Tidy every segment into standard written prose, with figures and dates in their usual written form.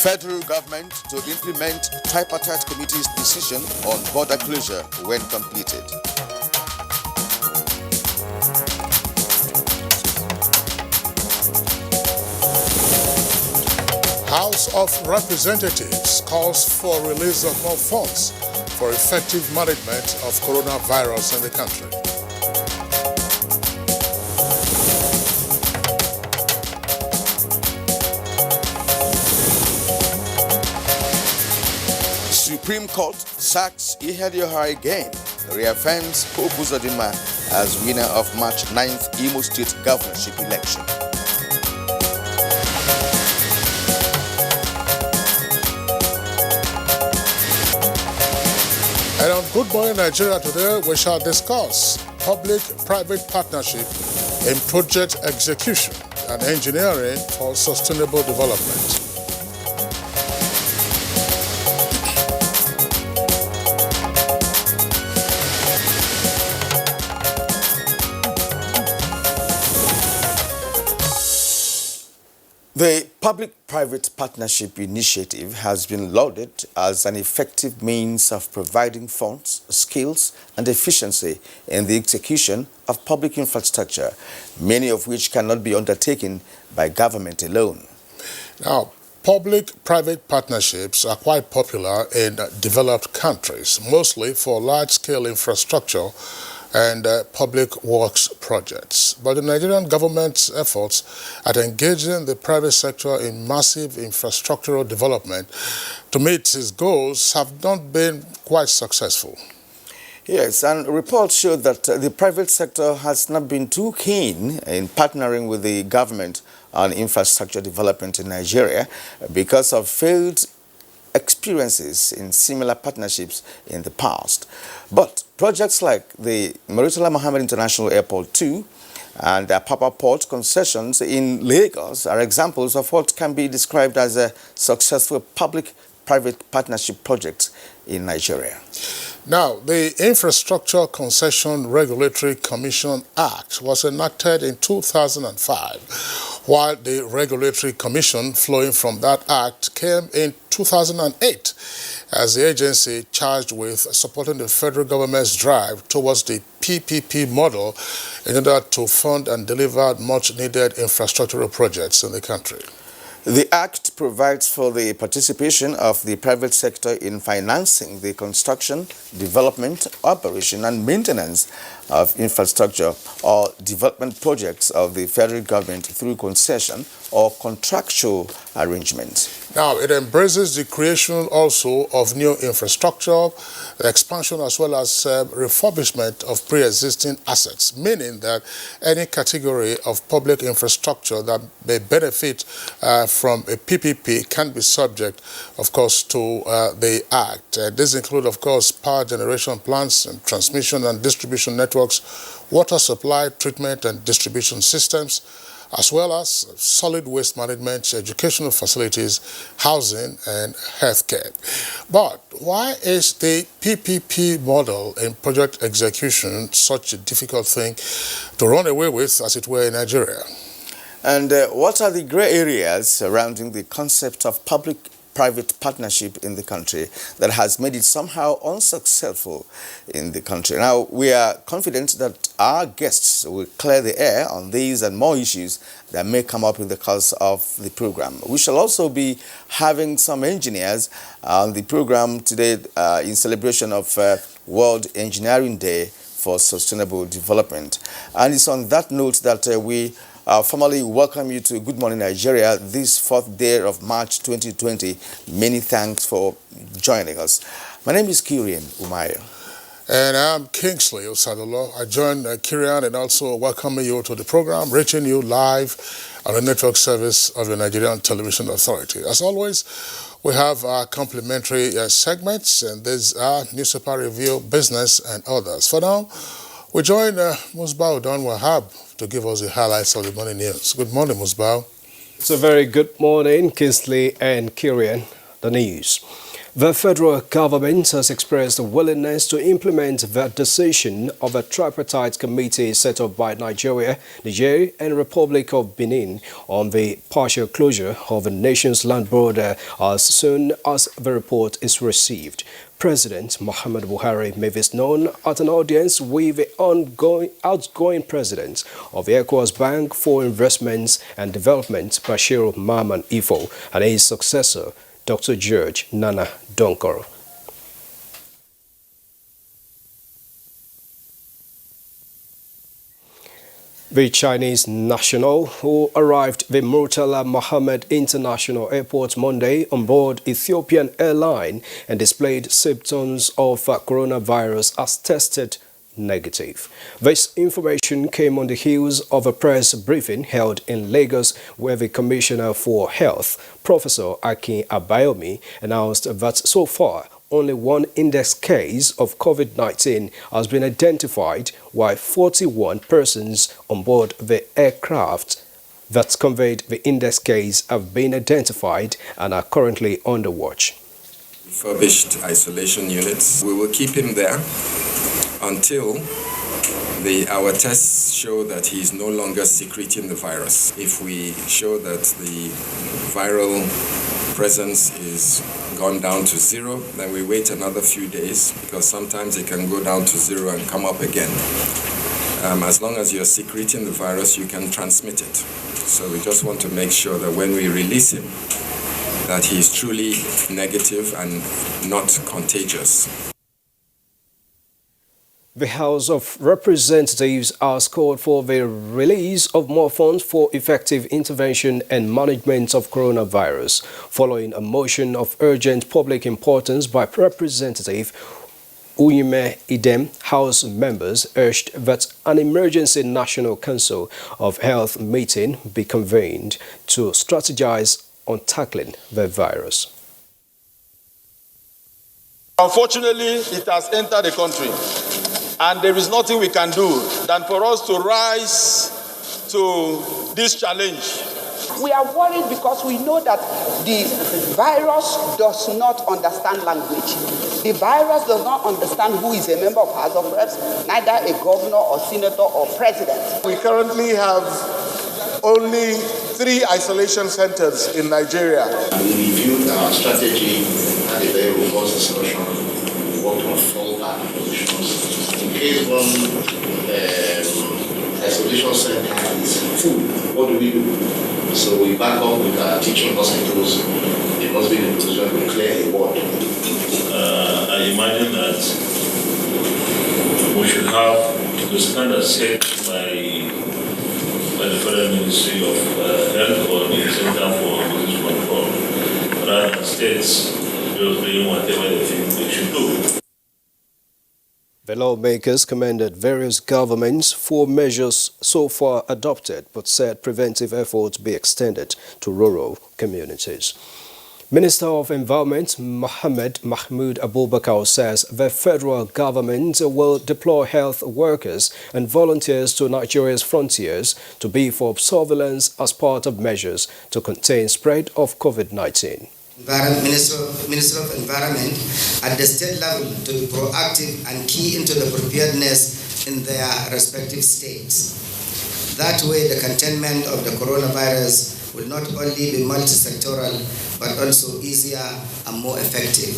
Federal government to implement tripartite committee's decision on border closure when completed. House of Representatives calls for release of more funds for effective management of coronavirus in the country. Supreme Court sacks Ihedioha again, reaffirms Pope Uzodinma as winner of March 9th Imo State governorship election. And on Good Morning Nigeria today, we shall discuss public-private partnership in project execution and engineering for sustainable development. The Public-Private Partnership Initiative has been lauded as an effective means of providing funds, skills, and efficiency in the execution of public infrastructure, many of which cannot be undertaken by government alone. Now, public-private partnerships are quite popular in developed countries, mostly for large-scale infrastructure and public works projects. But the Nigerian government's efforts at engaging the private sector in massive infrastructural development to meet its goals have not been quite successful. Yes, and reports show that the private sector has not been too keen in partnering with the government on infrastructure development in Nigeria because of failed experiences in similar partnerships in the past. But projects like the Murtala Mohammed International Airport 2 and Apapa Port concessions in Lagos are examples of what can be described as a successful public-private partnership project in Nigeria. Now, the Infrastructure Concession Regulatory Commission Act was enacted in 2005, while the Regulatory Commission flowing from that act came in 2008 as the agency charged with supporting the federal government's drive towards the PPP model in order to fund and deliver much-needed infrastructural projects in the country. The Act provides for the participation of the private sector in financing the construction, development, operation, and maintenance of infrastructure or development projects of the federal government through concession or contractual arrangements. Now, it embraces the creation also of new infrastructure, expansion as well as refurbishment of pre-existing assets, meaning that any category of public infrastructure that may benefit from a PPP can be subject, of course, to the Act. These include, of course, power generation plants and transmission and distribution networks, water supply, treatment and distribution systems, as well as solid waste management, educational facilities, housing, and healthcare. But why is the PPP model in project execution such a difficult thing to run away with, as it were, in Nigeria? And what are the gray areas surrounding the concept of public-private partnership in the country that has made it somehow unsuccessful in the country? Now, we are confident that our guests will clear the air on these and more issues that may come up in the course of the program. We shall also be having some engineers on the program today in celebration of World Engineering Day for Sustainable Development. And it's on that note that we formally welcome you to Good Morning Nigeria this 4th day of March 2020. Many thanks for joining us. My name is Kirian Umayo. And I'm Kingsley Osadolo. I join Kirian and also welcome you to the program, reaching you live on the network service of the Nigerian Television Authority. As always, we have our complimentary segments, and these are newspaper review, business, and others. For now, we join Musbah Udon Wahab to give us the highlights of the morning news. Good morning, Musbah. It's a very good morning, Kingsley and Kirian. The news. The federal government has expressed a willingness to implement the decision of a tripartite committee set up by Nigeria, Niger, and Republic of Benin on the partial closure of the nation's land border as soon as the report is received. President Muhammad Buhari made this known at an audience with the outgoing president of the ECOWAS Bank for Investments and Development, Bashir Maman Ifo, and his successor, Dr. George Nana Donkor. The Chinese national who arrived the Murtala Mohammed International Airport Monday on board Ethiopian Airline and displayed symptoms of coronavirus as tested negative. This information came on the heels of a press briefing held in Lagos where the Commissioner for Health, Professor Akin Abayomi, announced that so far only one index case of COVID-19 has been identified, while 41 persons on board the aircraft that conveyed the index case have been identified and are currently under watch. Refurbished isolation units. We will keep him there until our tests show that he is no longer secreting the virus. If we show that the viral presence is gone down to zero, then we wait another few days because sometimes it can go down to zero and come up again. As long as you're secreting the virus, you can transmit it. So we just want to make sure that when we release him, that he is truly negative and not contagious. The House of Representatives has called for the release of more funds for effective intervention and management of coronavirus, following a motion of urgent public importance by Representative Uyime Idem. House members urged that an emergency National Council of Health meeting be convened to strategize on tackling the virus. Unfortunately, it has entered the country, and there is nothing we can do than for us to rise to this challenge. We are worried because we know that the virus does not understand language. The virus does not understand who is a member of House of Reps, neither a governor or senator or president. We currently have only 3 isolation centers in Nigeria. We reviewed our strategy and a very robust discussion. We worked on fallback positions. In case one isolation center is full, what do we do? So we back up with our teaching hospitals. It must be in a position to clear a ward. I imagine that we should have the standard set by the Federal Ministry of Health or the Center for Disease Control, rather than states just doing whatever they think they should do. The lawmakers commended various governments for measures so far adopted, but said preventive efforts be extended to rural communities. Minister of Environment Mohammed Mahmoud Abubakar says the federal government will deploy health workers and volunteers to Nigeria's frontiers to beef up surveillance as part of measures to contain spread of COVID-19. Minister of Environment at the state level to be proactive and key into the preparedness in their respective states. That way the containment of the coronavirus will not only be multi-sectoral but also easier and more effective.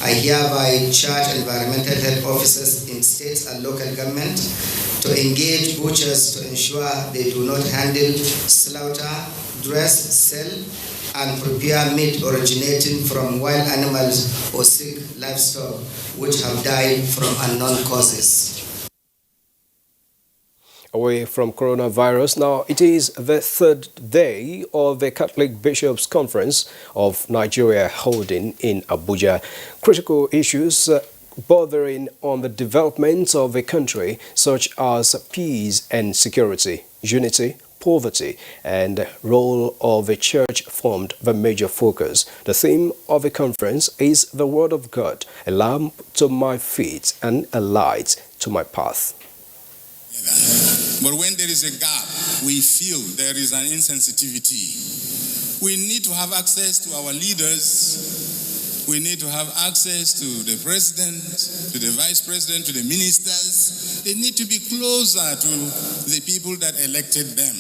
I hereby charge environmental health officers in states and local government to engage butchers to ensure they do not handle, slaughter, dress, sell, and prepare meat originating from wild animals or sick livestock which have died from unknown causes. Away from coronavirus, now it is the 3rd day of the Catholic Bishops' Conference of Nigeria holding in Abuja. Critical issues bordering on the development of the country, such as peace and security, unity, poverty, and role of the church formed the major focus. The theme of the conference is the Word of God, a lamp to my feet and a light to my path. But when there is a gap, we feel there is an insensitivity. We need to have access to our leaders We need to have access to the president, to the vice president, to the ministers. They need to be closer to the people that elected them.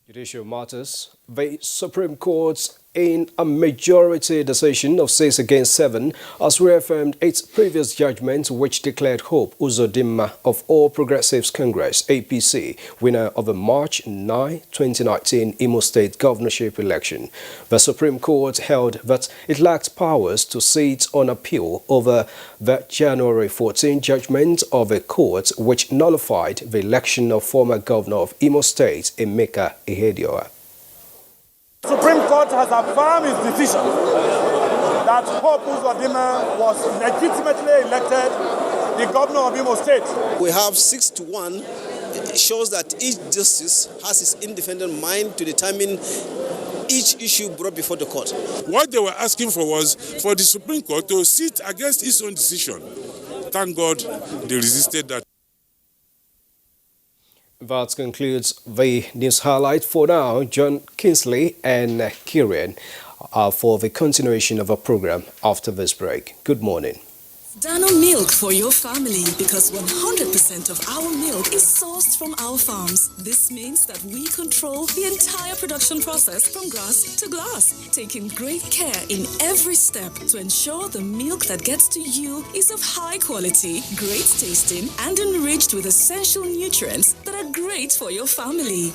Judicial matters. The Supreme Court, in a majority decision of 6-7, has reaffirmed its previous judgment, which declared Hope Uzodimma of All Progressives Congress, APC, winner of the March 9, 2019 Imo State governorship election. The Supreme Court held that it lacked powers to sit on appeal over the January 14 judgment of a court which nullified the election of former governor of Imo State, Emeka Ihedioha. The Supreme Court has affirmed its decision that Hope Uzodimma was legitimately elected the governor of Imo State. We have 6-1. It shows that each justice has his independent mind to determine each issue brought before the court. What they were asking for was for the Supreme Court to sit against its own decision. Thank God they resisted that. That concludes the news highlight for now. John Kingsley and Kieran for the continuation of our program after this break. Good morning. Dano Milk for your family, because 100% of our milk is sourced from our farms. This means that we control the entire production process from grass to glass, taking great care in every step to ensure the milk that gets to you is of high quality, great tasting, and enriched with essential nutrients that are great for your family.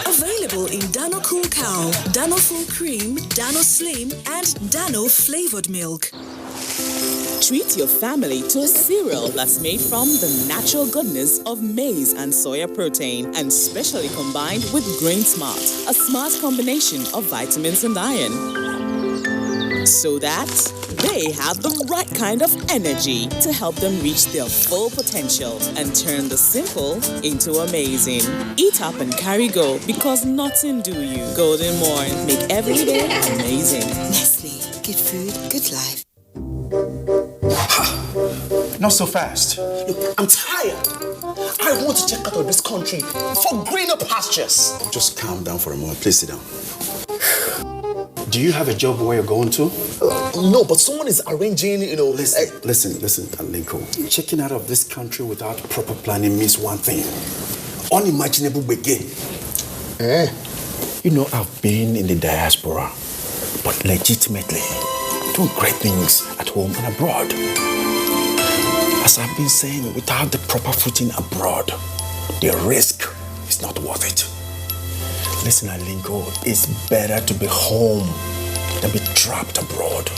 Available in Dano Cool Cow, Dano Full Cream, Dano Slim, and Dano Flavored Milk. Treat your family to a cereal that's made from the natural goodness of maize and soya protein and specially combined with Grain Smart, a smart combination of vitamins and iron, so that they have the right kind of energy to help them reach their full potential and turn the simple into amazing. Eat up and carry go, because nothing do you. Golden Morn, make every day amazing. Nestle, good food, good life. Not so fast. Look, I'm tired. I want to check out of this country for greener pastures. Just calm down for a moment. Please sit down. Do you have a job where you're going to? No, but someone is arranging, Listen, Alinko. Checking out of this country without proper planning means one thing. Unimaginable begin. You know, I've been in the diaspora, but legitimately doing great things at home and abroad. As I've been saying, without the proper footing abroad, the risk is not worth it. Listen, Alinko, it's better to be home than be trapped abroad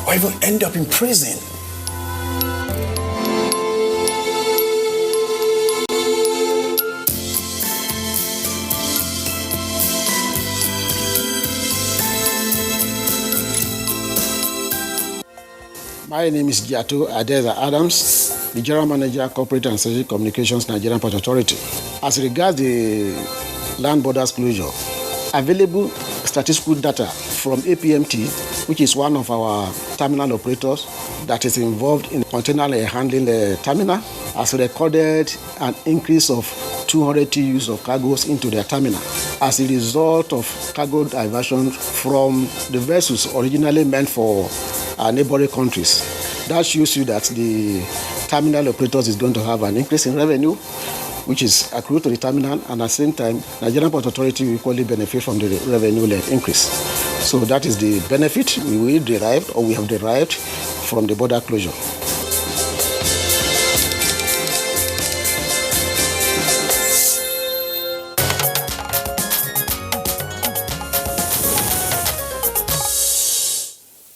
or even end up in prison. My name is Giato Adeza Adams, the General Manager, Corporate and Strategic Communications, Nigerian Port Authority. As regards the land borders closure, available statistical data from APMT, which is one of our terminal operators that is involved in container handling the terminal, has recorded an increase of 200 TEUs of cargoes into their terminal as a result of cargo diversion from the vessels originally meant for neighboring countries. That shows you that the terminal operators is going to have an increase in revenue, which is accrued to the terminal, and at the same time, Nigerian Port Authority will equally benefit from the revenue increase. So that is the benefit we have derived from the border closure.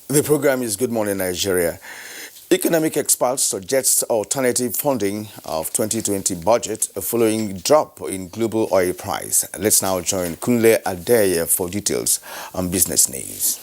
The program is Good Morning Nigeria. Economic experts suggest alternative funding of 2020 budget following drop in global oil price. Let's now join Kunle Adeye for details on business news.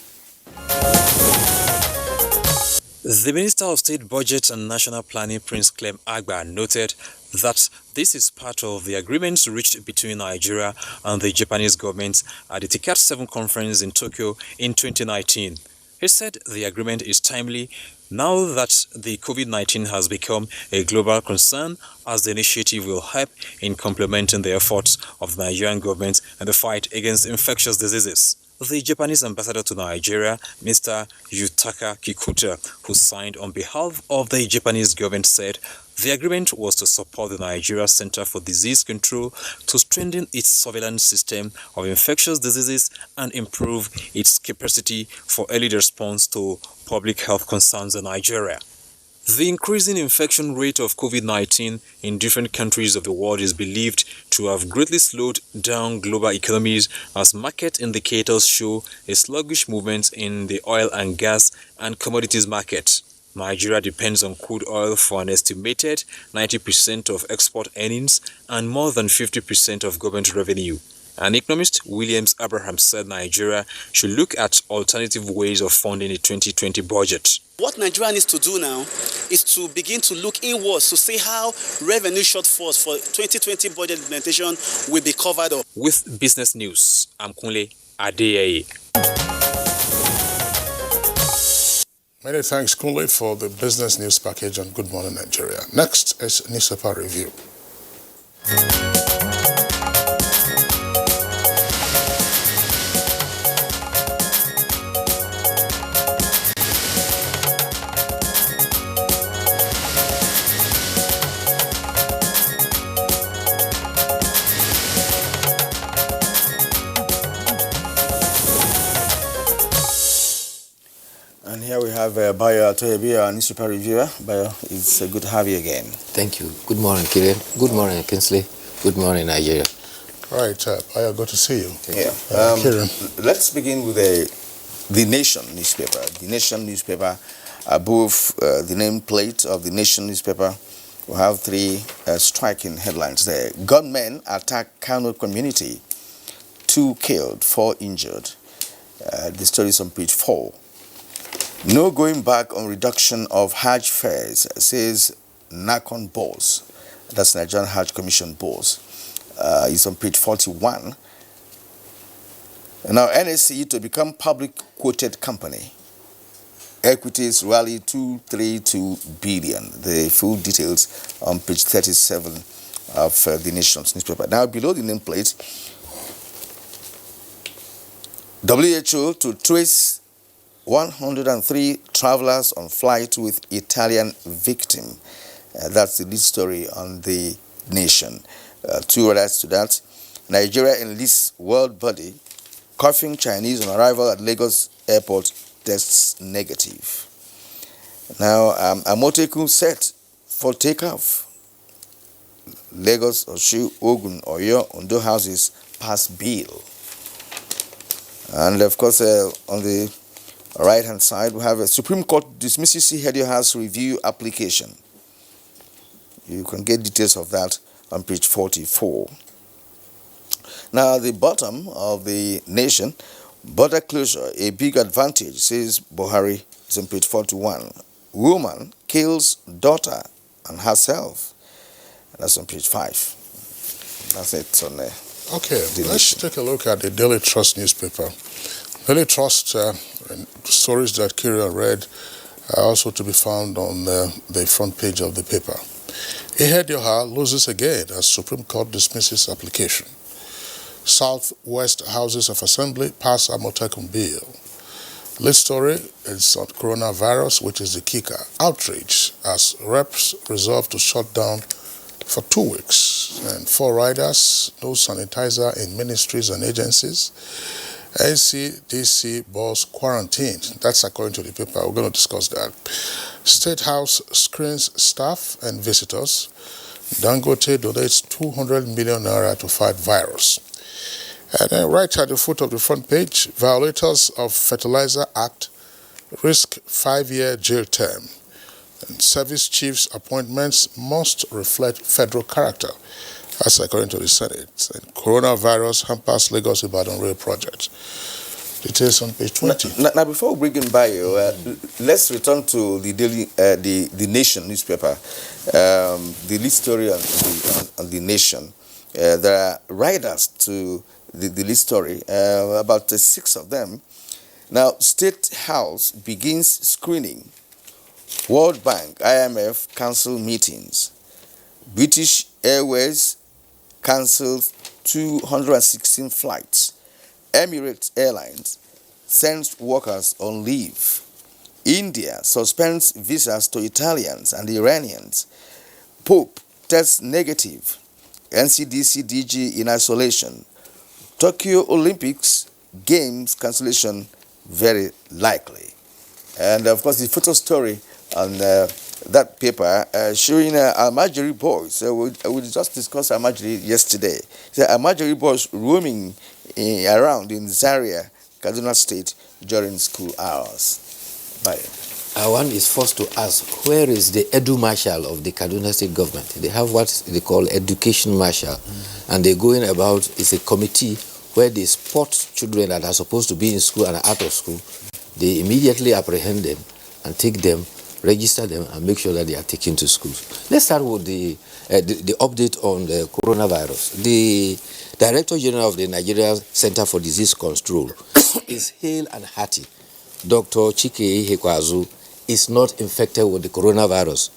The Minister of State Budget and National Planning, Prince Clem Agba, noted that this is part of the agreements reached between Nigeria and the Japanese government at the TICAD 7 conference in Tokyo in 2019. He said the agreement is timely now that the COVID-19 has become a global concern, as the initiative will help in complementing the efforts of the Nigerian government in the fight against infectious diseases. the Japanese ambassador to Nigeria, Mr. Yutaka Kikuta, who signed on behalf of the Japanese government, said the agreement was to support the Nigeria Center for Disease Control to strengthen its surveillance system of infectious diseases and improve its capacity for early response to public health concerns in Nigeria. The increasing infection rate of COVID-19 in different countries of the world is believed to have greatly slowed down global economies as market indicators show a sluggish movement in the oil and gas and commodities market. Nigeria depends on crude oil for an estimated 90% of export earnings and more than 50% of government revenue. An economist, Williams Abraham, said Nigeria should look at alternative ways of funding the 2020 budget. What Nigeria needs to do now is to begin to look inwards to see how revenue shortfalls for 2020 budget implementation will be covered up. With Business News, I'm Kunle Adeyeye. Many thanks, Kunle, for the business news package on Good Morning Nigeria. Next is newspaper review. And here we have Bayo Atoyebi, our newspaper reviewer. Bayo, it's good to have you again. Thank you. Good morning, Kiran. Good morning, Kinsley. Good morning, Nigeria. Right, Bayo, good to see you. Yeah. Kiran. Let's begin with the Nation newspaper. The Nation newspaper, above the nameplate of the Nation newspaper, we have three striking headlines there. Gunmen attack Kano community. 2 killed, 4 injured. The story is on page 4. No going back on reduction of Hajj fares, says NACON boss. That's Nigerian Hajj Commission boss. It's on page 41. Now, NSE to become public quoted company. Equities rally 232 billion. The full details on page 37 of the Nation's newspaper. Now, below the nameplate, WHO to trace 103 travelers on flight with Italian victim. That's the lead story on the Nation. 2 others to that. Nigeria enlists world body. Coughing Chinese on arrival at Lagos airport tests negative. Now, Amotekun set for takeoff. Lagos, Oshu, Ogun, Oyo, Ondo houses pass bill. And of course, on the right-hand side, we have a Supreme Court dismisses Hedio House review application. You can get details of that on page 44. Now, at the bottom of the Nation, border closure, a big advantage, says Buhari, is on page 41. Woman kills daughter and herself. That's on page 5. That's it on there. Okay, let's take a look at the Daily Trust newspaper. Daily Trust stories that Kira read are also to be found on the front page of the paper. Ihedioha loses again as Supreme Court dismisses application. Southwest Houses of Assembly pass Amotekun bill. Lead story is on coronavirus, which is the kicker. Outrage as reps resolve to shut down for 2 weeks. And 4 riders, no sanitizer in ministries and agencies. NCDC boss quarantine. That's according to the paper. We're going to discuss that. State House screens staff and visitors. Dangote donates 200 million naira to fight virus. And then right at the foot of the front page, violators of Fertilizer Act risk 5-year jail term. And service chiefs' appointments must reflect federal character. That's according to the Senate. And coronavirus hampers Lagos Ibadan rail project. Details on page 20. Now before we bring in Bayo, let's return to the daily, the Nation newspaper. The lead story on the Nation. There are riders to the lead story, about 6 of them. Now, State House begins screening. World Bank, IMF cancel meetings. British Airways cancels 216 flights. Emirates Airlines sends workers on leave. India suspends visas to Italians and Iranians. Pope tests negative. NCDC DG in isolation. Tokyo Olympics Games cancellation very likely. And of course the photo story on that paper showing Almajiri boys. We just discussed Almajiri yesterday. The Almajiri boys roaming around in Zaria, Kaduna State during school hours. Bye. One is forced to ask, where is the Edu Marshal of the Kaduna State government? They have what they call Education Marshal, and they're going about, it's a committee where they spot children that are supposed to be in school and are out of school. They immediately apprehend them and take them, register them, and make sure that they are taken to schools. Let's start with the update on the coronavirus. The Director General of the Nigeria Center for Disease Control is hale and hearty. Dr. Chike Ihekweazu is not infected with the coronavirus.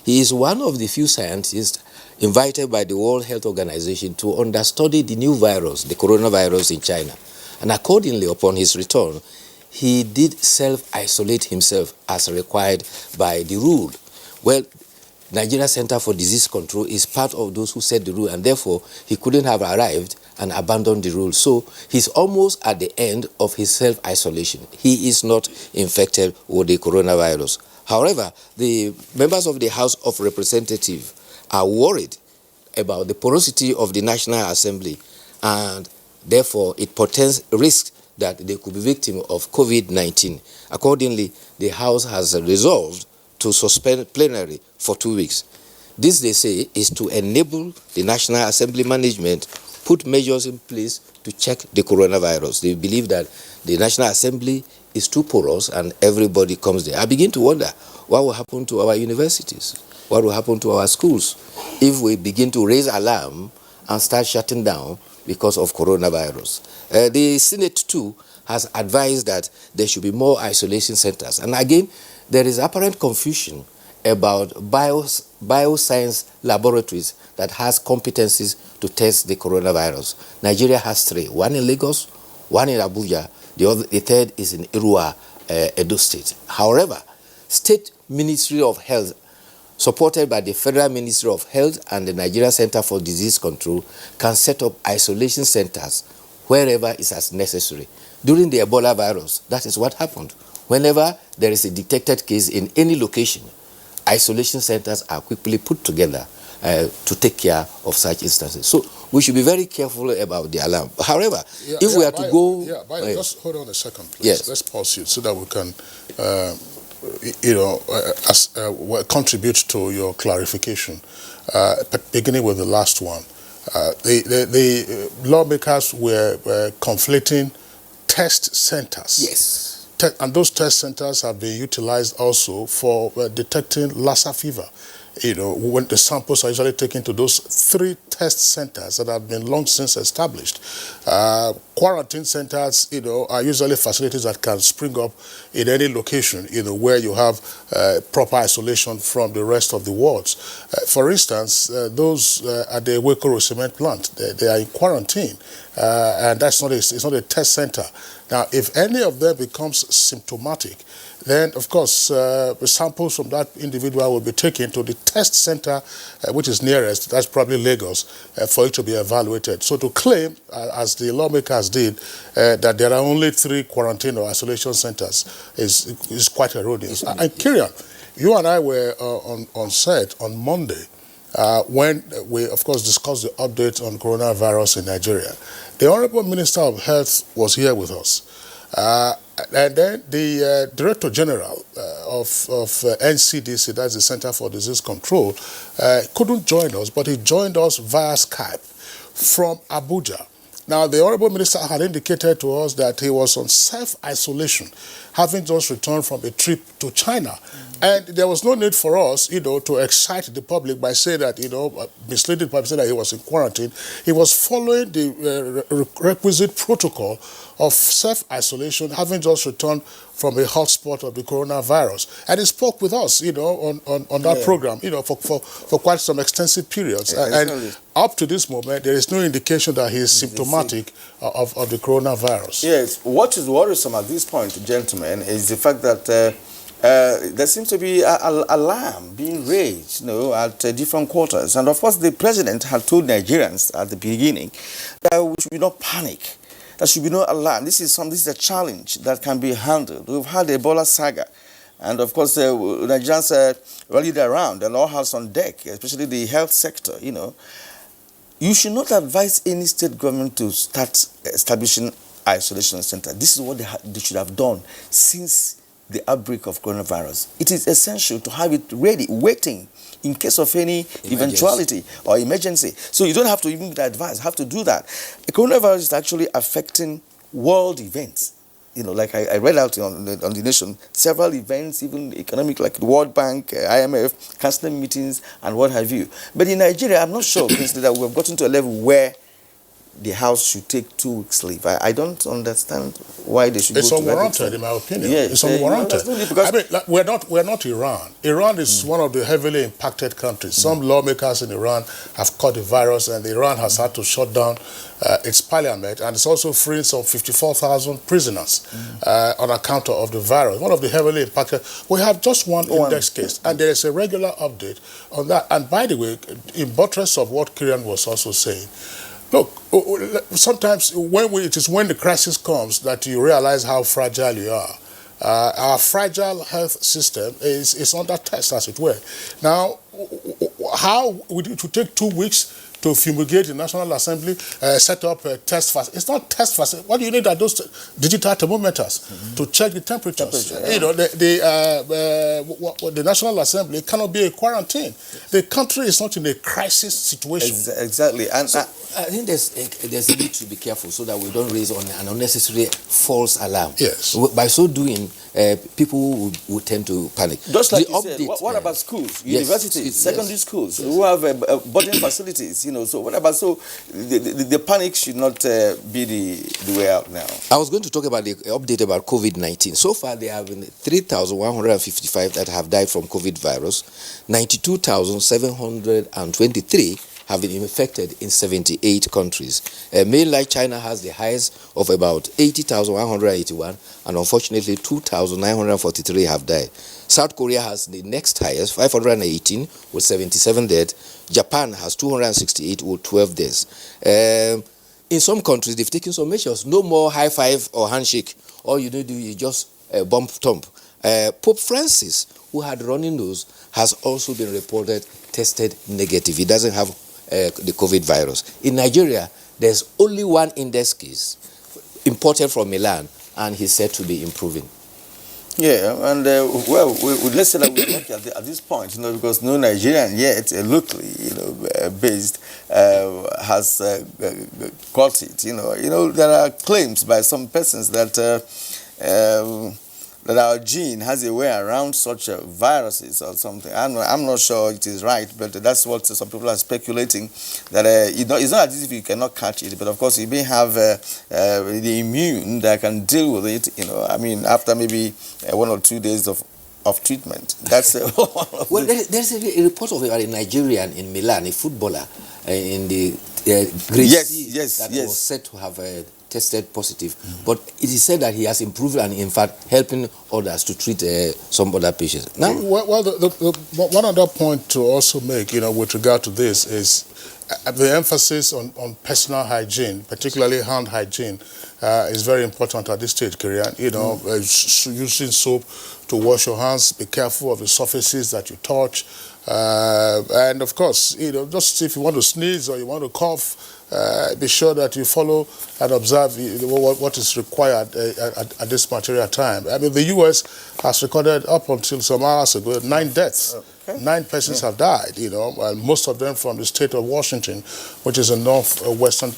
He is one of the few scientists invited by the World Health Organization to understudy the new virus, the coronavirus in China. And accordingly, upon his return, he did self-isolate himself as required by the rule. Well, Nigeria Center for Disease Control is part of those who set the rule, and therefore he couldn't have arrived and abandoned the rule. So he's almost at the end of his self-isolation. He is not infected with the coronavirus. However, the members of the House of Representatives are worried about the porosity of the National Assembly, and therefore it portends risk that they could be victims of COVID-19. Accordingly, the House has resolved to suspend plenary for 2 weeks. This, they say, is to enable the National Assembly management put measures in place to check the coronavirus. They believe that the National Assembly is too porous and everybody comes there. I begin to wonder what will happen to our universities, what will happen to our schools if we begin to raise alarm and start shutting down because of coronavirus. The Senate too has advised that there should be more isolation centers. And again, there is apparent confusion about bioscience laboratories that has competencies to test the coronavirus. Nigeria has 3, one in Lagos, one in Abuja, the third is in Irua, Edo State. However, State Ministry of Health, supported by the Federal Ministry of Health and the Nigeria Center for Disease Control, can set up isolation centers wherever is as necessary. During the Ebola virus, that is what happened. Whenever there is a detected case in any location, isolation centers are quickly put together to take care of such instances. So we should be very careful about the alarm. However, if we are to go... just hold on a second, please. Yes. Let's pause you so that we can, contribute to your clarification, beginning with the last one. The lawmakers were conflating test centers. Yes. And those test centers have been utilized also for detecting Lassa fever. When the samples are usually taken to those 3 test centers that have been long since established. Quarantine centers, are usually facilities that can spring up in any location, where you have proper isolation from the rest of the wards. For instance, those at the Wekoro cement plant, they are in quarantine, and it's not a test center. Now, if any of them becomes symptomatic, then, of course, the samples from that individual will be taken to the test center, which is nearest, that's probably Lagos, for it to be evaluated. So to claim, as the lawmakers did, that there are only 3 quarantine or isolation centers is quite erroneous. And Kirian, you and I were on set on Monday when we, of course, discussed the update on coronavirus in Nigeria. The Honorable Minister of Health was here with us. And then the Director General of NCDC, that's the Center for Disease Control, couldn't join us, but he joined us via Skype from Abuja. Now, the Honorable Minister had indicated to us that he was on self-isolation, having just returned from a trip to China. And there was no need for us, to excite the public by saying that, misleading public saying that he was in quarantine. He was following the requisite protocol of self-isolation, having just returned from a hotspot of the coronavirus. And he spoke with us, on that program, for quite some extensive periods. And up to this moment, there is no indication that he is symptomatic of the coronavirus. Yes, what is worrisome at this point, gentlemen, is the fact that there seems to be an alarm being raised, at different quarters. And of course, the president had told Nigerians at the beginning that we should not panic. There should be no alarm. This is a challenge that can be handled. We've had the Ebola saga. And of course, Nigerians rallied around and all hands on deck, especially the health sector, You should not advise any state government to start establishing isolation center. This is what they should have done since the outbreak of coronavirus. It is essential to have it ready, waiting in case of any eventuality or emergency. So you don't have to even advise, have to do that. The coronavirus is actually affecting world events. Like I read out on the Nation, several events, even economic, like the World Bank, IMF, cancelling meetings, and what have you. But in Nigeria, I'm not sure, Kingsley, that we've gotten to a level where the House should take 2 weeks leave. I don't understand why they should It's go to that unwarranted, in my opinion. Yes, it's unwarranted. Because we're not Iran. Iran is one of the heavily impacted countries. Some lawmakers in Iran have caught the virus, and Iran has had to shut down its parliament, and it's also freeing some 54,000 prisoners on account of the virus. One of the heavily impacted. We have just one index case, and there is a regular update on that. And by the way, in buttress of what Kieran was also saying, look, sometimes it is when the crisis comes that you realize how fragile you are. Our fragile health system is under test, as it were. Now, how would it take 2 weeks to fumigate the National Assembly, set up a test facility? It's not test facility. What do you need are those digital thermometers to check the temperatures? The National Assembly cannot be a quarantine. The country is not in a crisis situation. Exactly. And so, I think there's a need to be careful so that we don't raise an unnecessary false alarm. Yes. By so doing, people will tend to panic. Just like you said, what about schools, universities, secondary schools who have boarding facilities? So what about the panic should not be the way out now. I was going to talk about the update about COVID-19. So far, there have been 3,155 that have died from COVID virus. 92,723 have been infected in 78 countries. Mainland China has the highest of about 80,181, and unfortunately 2,943 have died. South Korea has the next highest, 518 with 77 dead. Japan has 268 with 12 deaths. In some countries, they've taken some measures. No more high five or handshake. All you need to do is just bump thump. Pope Francis, who had runny nose, has also been reported tested negative. He doesn't have the COVID virus. In Nigeria, there's only one index case imported from Milan, and he's said to be improving. Yeah, and let's say that we're lucky at this point, because no Nigerian yet, locally, based, has got it. There are claims by some persons that that our gene has a way around such viruses or something. I'm not sure it is right, but that's what some people are speculating, that it's not as if you cannot catch it, but of course you may have the immune that can deal with it, after maybe 1 or 2 days of treatment. That's well, there's a report of a Nigerian in Milan, a footballer in the Grade C that was said to have tested positive, but it is said that he has improved and in fact helping others to treat some other patients. Now, one other point to also make, with regard to this is the emphasis on personal hygiene, particularly hand hygiene, is very important at this stage, Kirian. Using soap to wash your hands, be careful of the surfaces that you touch, and of course, just if you want to sneeze or you want to cough, be sure that you follow and observe what is required at this material time. The U.S. has recorded up until some hours ago 9 deaths. 9 persons have died, and most of them from the state of Washington, which is a northwestern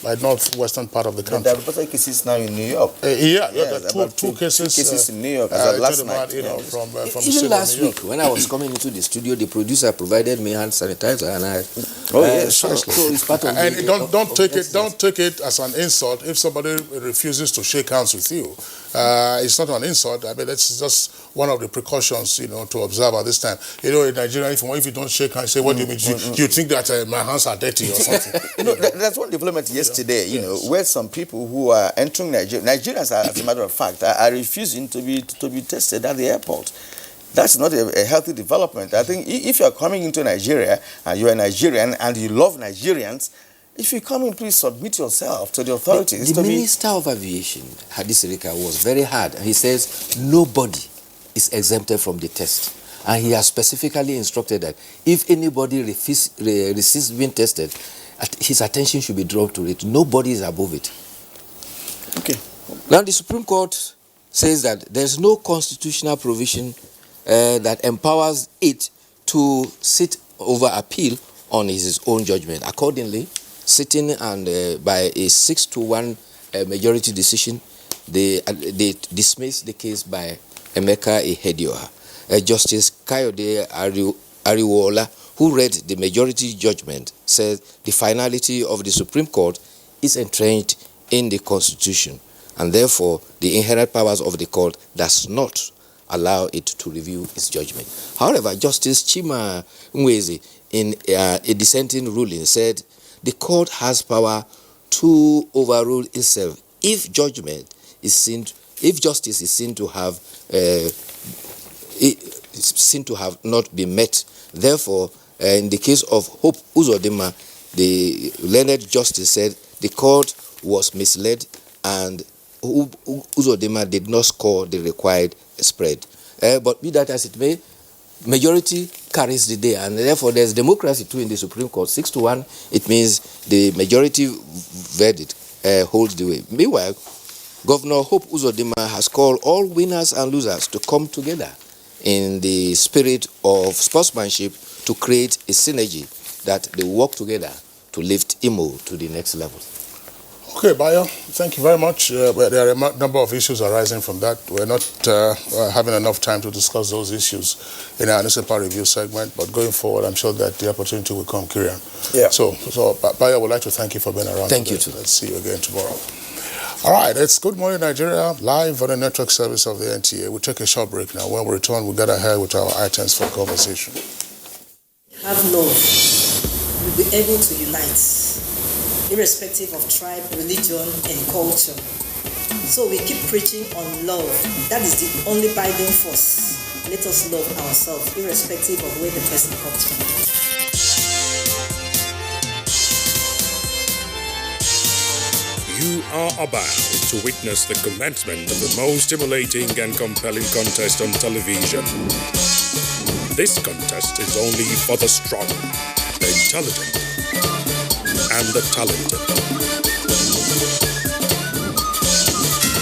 part of the country. There are reported cases now in New York. There are two cases in New York last night. From the state even last of New York. week, when I was coming into the studio, the producer provided me hand sanitizer, and so it's part of. And don't take it as an insult if somebody refuses to shake hands with you. It's not an insult. I mean, that's just one of the precautions, to observe at this time. In Nigeria, if you don't shake hands, say, what do you mean? You think that my hands are dirty or something? That's one development yesterday, where some people who are entering Nigeria, Nigerians, as a matter of fact, are refusing to be tested at the airport. That's not a healthy development. I think if you're coming into Nigeria and you're a Nigerian and you love Nigerians, if you come in, please submit yourself to the authorities. The Minister of Aviation, Hadi Sirika, was very hard. He says nobody is exempted from the test. And he has specifically instructed that if anybody resists being tested, his attention should be drawn to it. Nobody is above it. Okay. Now, the Supreme Court says that there's no constitutional provision that empowers it to sit over appeal on his own judgment. Accordingly, sitting and by a 6-1 majority decision, they dismissed the case by Emeka Ihedioha. Justice Kayode Ariwola, who read the majority judgment, said the finality of the Supreme Court is entrenched in the Constitution, and therefore the inherent powers of the court does not allow it to review its judgment. However, Justice Chima Nweze, in a dissenting ruling, said the court has power to overrule itself if justice is seen to have not been met. Therefore, in the case of Hope Uzodinma, the learned justice said the court was misled and Uzodinma did not score the required spread. But be that as it may, majority carries the day, and therefore there's democracy too in the Supreme Court. 6-1, it means the majority verdict holds the way. Meanwhile, Governor Hope Uzodinma has called all winners and losers to come together in the spirit of sportsmanship to create a synergy that they work together to lift Imo to the next level. Okay, Bayo, thank you very much. There are a number of issues arising from that. We're not having enough time to discuss those issues in our newspaper review segment, but going forward, I'm sure that the opportunity will come, Kirian. Yeah. So Bayo, I would like to thank you for being around. Thank today. you too. Let's see you again tomorrow. All right, it's Good Morning Nigeria, live on the network service of the NTA. We'll take a short break now. When we return, we'll get ahead with our items for conversation. Have love. We'll be able to unite, irrespective of tribe, religion, and culture. So we keep preaching on love. That is the only binding force. Let us love ourselves, irrespective of where the person comes from. You are about to witness the commencement of the most stimulating and compelling contest on television. This contest is only for the strong, the intelligent, and the talented.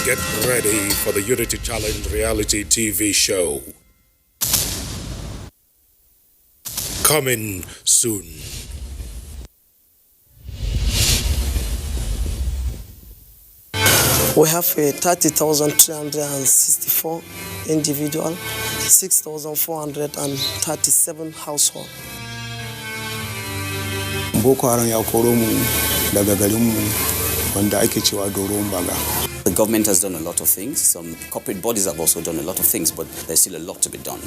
Get ready for the Unity Challenge reality TV show. Coming soon. We have 30,364 individual, 6,437 household. Boko Haram ya koro mu daga garinmu wanda ake cewa Doron Baga. The government has done a lot of things. Some corporate bodies have also done a lot of things, but there's still a lot to be done.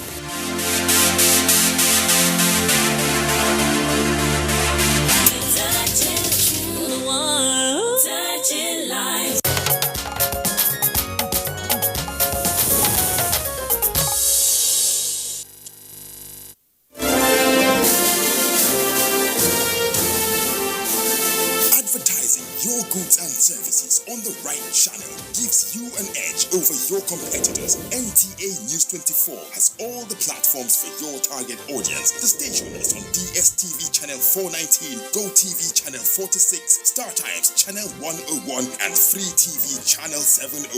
Goods and services on the right channel gives you an edge over your competitors. NTA News 24 has all the platforms for your target audience. The station is on DSTV channel 419, GoTV channel 46, StarTimes channel 101, and Free TV channel 703.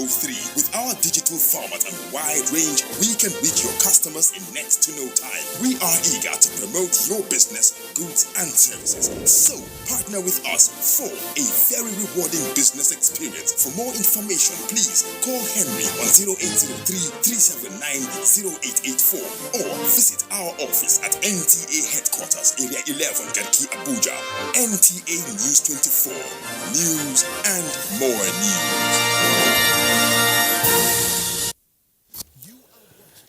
With our digital format and wide range, we can reach your customers in next to no time. We are eager to promote your business, goods, and services. So partner with us for a very rewarding business experience. For more information, please call Henry on 0803-379-0884 or visit our office at NTA Headquarters, Area 11, Garki, Abuja. NTA News 24. News and more news.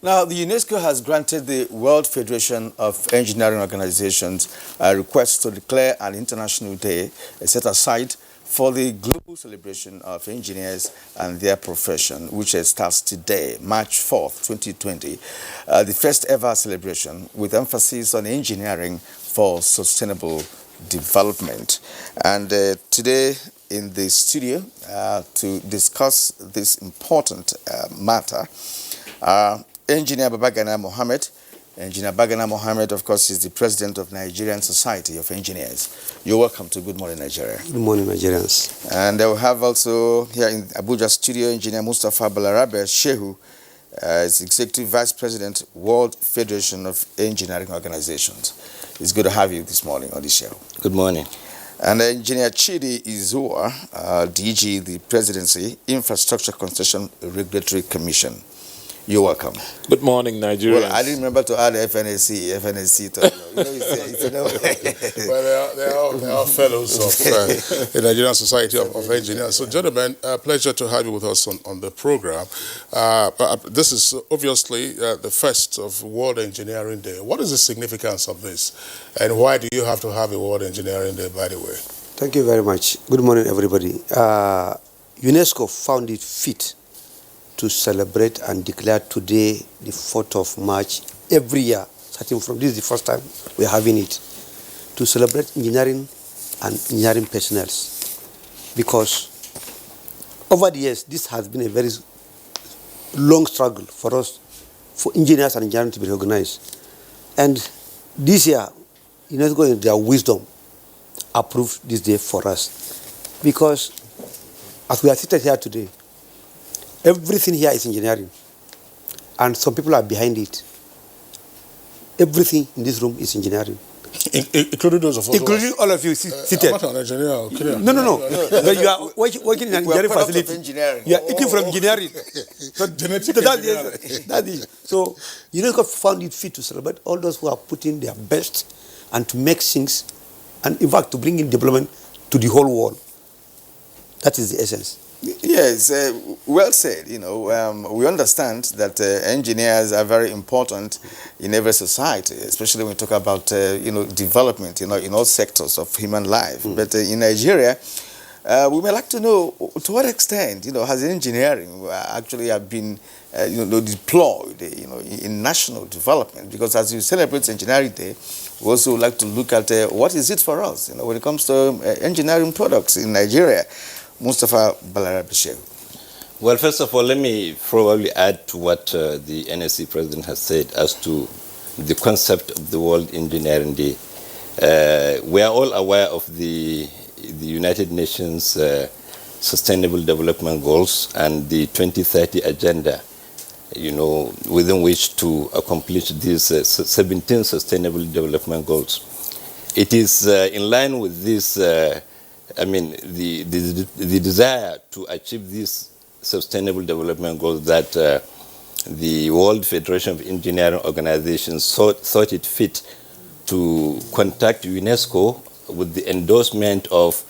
Now, the UNESCO has granted the World Federation of Engineering Organizations a request to declare an international day set aside for the global celebration of engineers and their profession, which starts today, March 4th, 2020, the first ever celebration with emphasis on engineering for sustainable development. And today in the studio to discuss this important matter, Engineer Babagana Mohammed. Engineer Babagana Mohammed, of course, is the president of Nigerian Society of Engineers. You're welcome to Good Morning Nigeria. Good morning, Nigerians. And we have also here in Abuja studio, Engineer Mustafa Balarabe Shehu, is Executive Vice President, World Federation of Engineering Organizations. It's good to have you this morning on the show. Good morning. And Engineer Chidi Izua, DG, the Presidency, Infrastructure Concession Regulatory Commission. You're welcome. Good morning, Nigerians. Well, I didn't remember to add FNSC to, well, they are fellows of the Nigerian Society of Engineers. So, gentlemen, pleasure to have you with us on the program. This is obviously the first of World Engineering Day. What is the significance of this? And why do you have to have a World Engineering Day, by the way? Thank you very much. Good morning, everybody. UNESCO found it fit to celebrate and declare today, the 4th of March, every year, starting from this is the first time we're having it, to celebrate engineering and engineering personnel. Because over the years, this has been a very long struggle for us, for engineers and engineering to be recognized. And this year, UNESCO in their wisdom approved this day for us. Because as we are seated here today, everything here is engineering, and some people are behind it. Everything in this room is engineering. Including those of us. Including all of you seated. I'm not an engineer. Okay. No. But you are working in an engineering facility. You are eating from engineering. So that's it. So UNESCO found it fit to celebrate all those who are putting their best and to make things, and in fact to bring in development to the whole world. That is the essence. Yes, well said. We understand that engineers are very important in every society, especially when we talk about development, in all sectors of human life. But in Nigeria, we may like to know to what extent, has engineering actually have been, deployed, in national development? Because as you celebrate Engineering Day, we also like to look at what is it for us, when it comes to engineering products in Nigeria. Mustafa Balarabe Shehu. Well, first of all, let me probably add to what the NSC president has said as to the concept of the World Engineering Day. We are all aware of the United Nations Sustainable Development Goals and the 2030 agenda, within which to accomplish these 17 Sustainable Development Goals. It is in line with this the desire to achieve these sustainable development goals that the World Federation of Engineering Organizations thought it fit to contact UNESCO with the endorsement of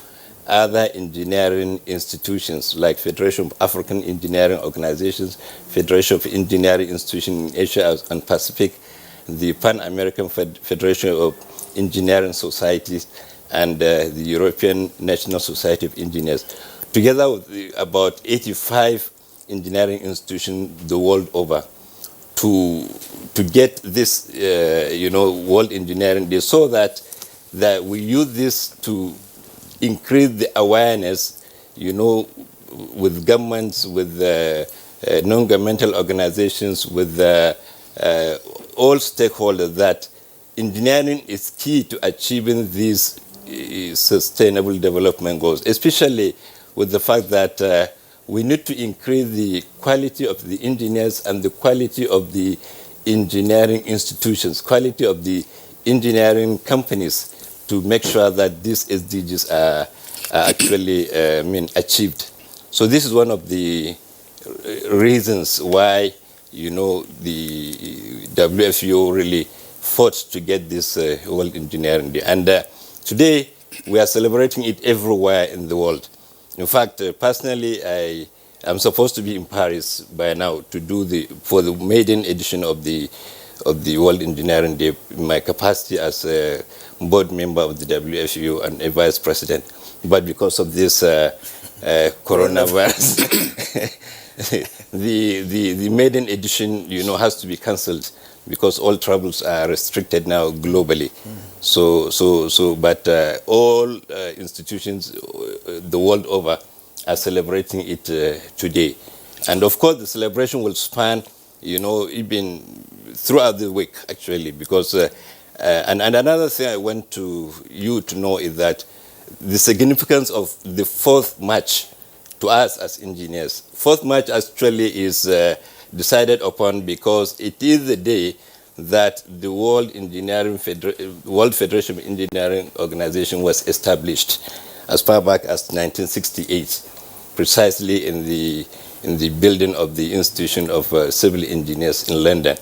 other engineering institutions like Federation of African Engineering Organizations, Federation of Engineering Institutions in Asia and Pacific, the Pan-American Federation of Engineering Societies, and the European National Society of Engineers, together with about 85 engineering institutions the world over, to get this, World Engineering Day, so that we use this to increase the awareness, with governments, with non-governmental organizations, with all stakeholders, that engineering is key to achieving these sustainable development goals, especially with the fact that we need to increase the quality of the engineers and the quality of the engineering institutions, quality of the engineering companies, to make sure that these SDGs are actually achieved. So this is one of the reasons why, the WFO really fought to get this World Engineering Day. And today, we are celebrating it everywhere in the world. In fact, personally, I I'm supposed to be in Paris by now to do for the maiden edition of the World Engineering Day in my capacity as a board member of the WFU and a vice president. But because of this coronavirus, the maiden edition, has to be cancelled because all travels are restricted now globally. But all institutions the world over are celebrating it today. And of course, the celebration will span, even throughout the week, actually, because, and another thing I want you to know is that the significance of the 4th March to us as engineers. 4th March actually is decided upon because it is the day that the World Federation of Engineering Organization was established as far back as 1968, precisely in the building of the Institution of Civil Engineers in London.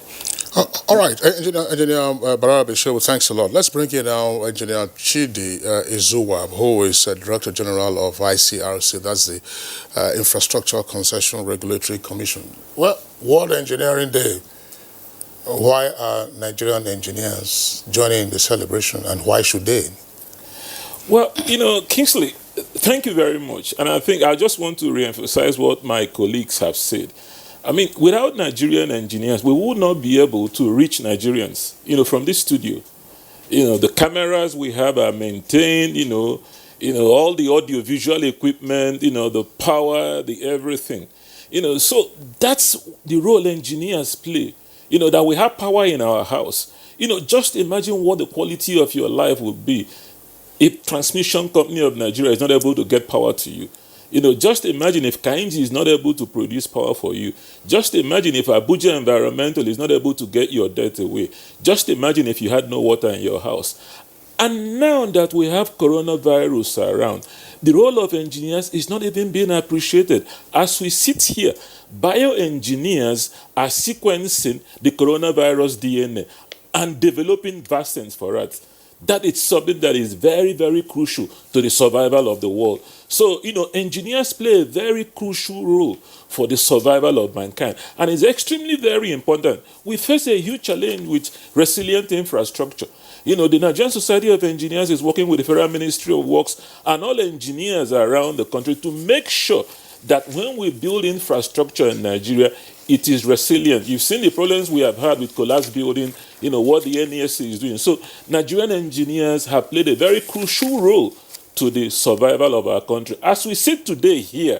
All right, Engineer Balarabe Shehu, thanks a lot. Let's bring in now Engineer Chidi Izuwa, who is Director General of ICRC, that's the Infrastructure Concession Regulatory Commission. Well, World Engineering Day, why are Nigerian engineers joining the celebration, and why should they? Well, Kingsley, thank you very much. And I think I just want to re-emphasize what my colleagues have said. I mean, without Nigerian engineers, we would not be able to reach Nigerians, from this studio. The cameras we have are maintained, all the audio-visual equipment, the power, the everything. So that's the role engineers play, that we have power in our house. Just imagine what the quality of your life would be if Transmission Company of Nigeria is not able to get power to you. Just imagine if Kainji is not able to produce power for you. Just imagine if Abuja Environmental is not able to get your debt away. Just imagine if you had no water in your house. And now that we have coronavirus around, the role of engineers is not even being appreciated. As we sit here, bioengineers are sequencing the coronavirus DNA and developing vaccines for it. That is something that is very, very crucial to the survival of the world. So, engineers play a very crucial role for the survival of mankind. And it's extremely very important. We face a huge challenge with resilient infrastructure. The Nigerian Society of Engineers is working with the Federal Ministry of Works and all engineers around the country to make sure that when we build infrastructure in Nigeria, it is resilient. You've seen the problems we have had with collapsed building, what the NESC is doing. So Nigerian engineers have played a very crucial role to the survival of our country. As we sit today here,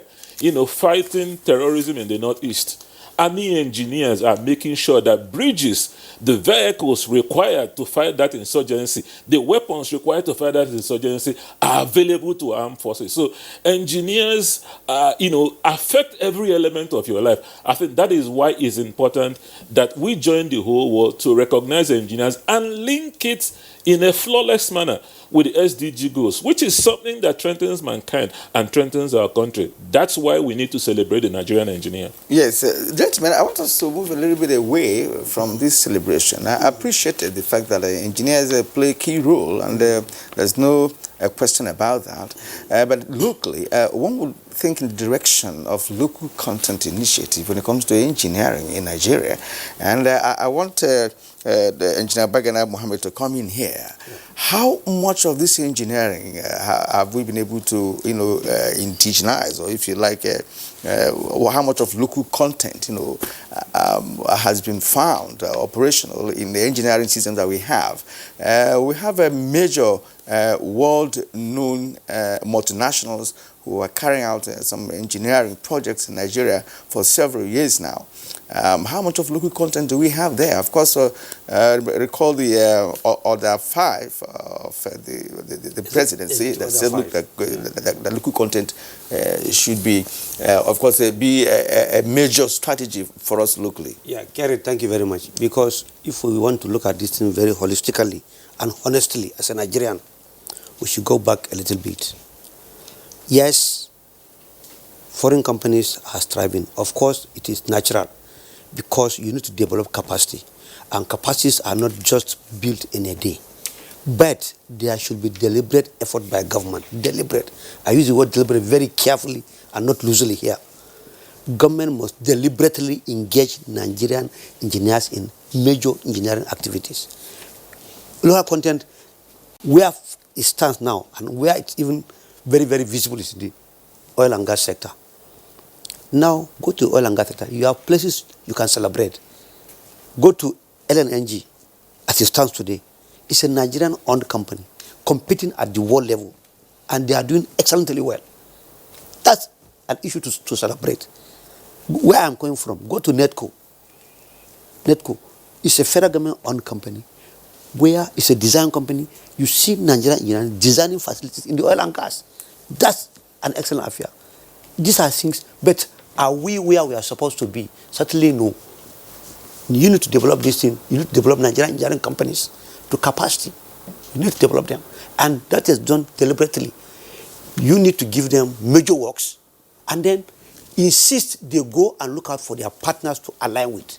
fighting terrorism in the Northeast, Army engineers are making sure that bridges, the vehicles required to fight that insurgency, the weapons required to fight that insurgency are available to armed forces. So engineers, affect every element of your life. I think that is why it's important that we join the whole world to recognize engineers and link it in a flawless manner with the SDG goals, which is something that strengthens mankind and strengthens our country. That's why we need to celebrate the Nigerian engineer. Yes, gentlemen, I want us to move a little bit away from this celebration. I appreciated the fact that engineers play a key role, and there's no question about that. But locally, one would think in the direction of local content initiative when it comes to engineering in Nigeria. And I want the Engineer Bagana Mohammed to come in here. How much of this engineering have we been able to, indigenize, or if you like, how much of local content, has been found operational in the engineering system that we have? We have a major world-known multinationals who are carrying out some engineering projects in Nigeria for several years now. How much of local content do we have there? Of course, recall the Order 5 of the presidency that said, look, the local content should be, of course, be a major strategy for us locally. Yeah, Gary, thank you very much. Because if we want to look at this thing very holistically and honestly as a Nigerian, we should go back a little bit. Yes, foreign companies are striving. Of course, it is natural because you need to develop capacity. And capacities are not just built in a day. But there should be deliberate effort by government. Deliberate. I use the word deliberate very carefully and not loosely here. government must deliberately engage Nigerian engineers in major engineering activities. Local content, where it stands now and where it's even very, very visible is the oil and gas sector. Now, go to oil and gas sector. You have places you can celebrate. Go to LNG, as it stands today. It's a Nigerian-owned company competing at the world level, and they are doing excellently well. That's an issue to celebrate. Where I'm coming from, go to NETCO. NETCO is a federal government-owned company where it's a design company. You see Nigerian engineers designing facilities in the oil and gas. That's an excellent affair. These are things, but are we where we are supposed to be? Certainly no. You need to develop this thing. You need to develop Nigerian engineering companies to capacity. You need to develop them. And that is done deliberately. You need to give them major works and then insist they go and look out for their partners to align with.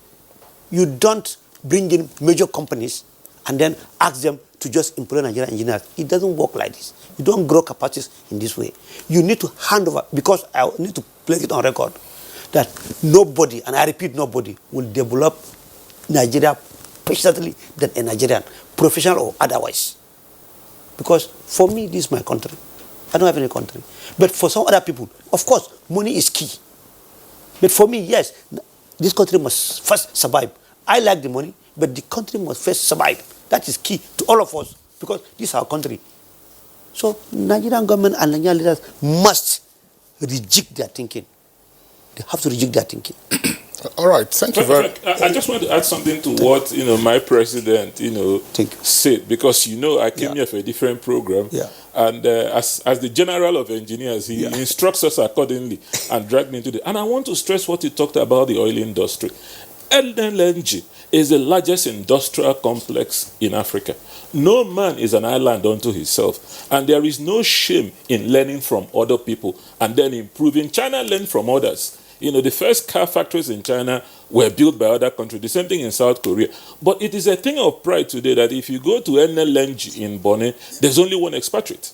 You don't bring in major companies and then ask them to just employ Nigerian engineers. It doesn't work like this. You don't grow capacities in this way. You need to hand over, because I need to place it on record, that nobody, and I repeat, nobody, will develop Nigeria patiently than a Nigerian, professional or otherwise. Because for me, this is my country. I don't have any country. But for some other people, of course, money is key. But for me, yes, this country must first survive. I like the money, but the country must first survive. That is key to all of us, because this is our country. So Nigerian government and Nigerian leaders must reject their thinking. They have to reject their thinking. All right, thank you very much. I just want to add something to what my president said, because I came here for a different program, and as the general of engineers, he instructs us accordingly and dragged me into it. And I want to stress what he talked about the oil industry. LNG is the largest industrial complex in Africa. No man is an island unto himself, and there is no shame in learning from other people and then improving. China learned from others. The first car factories in China were built by other countries. The same thing in South Korea. But it is a thing of pride today that if you go to NLNG in Bonnet, there's only one expatriate.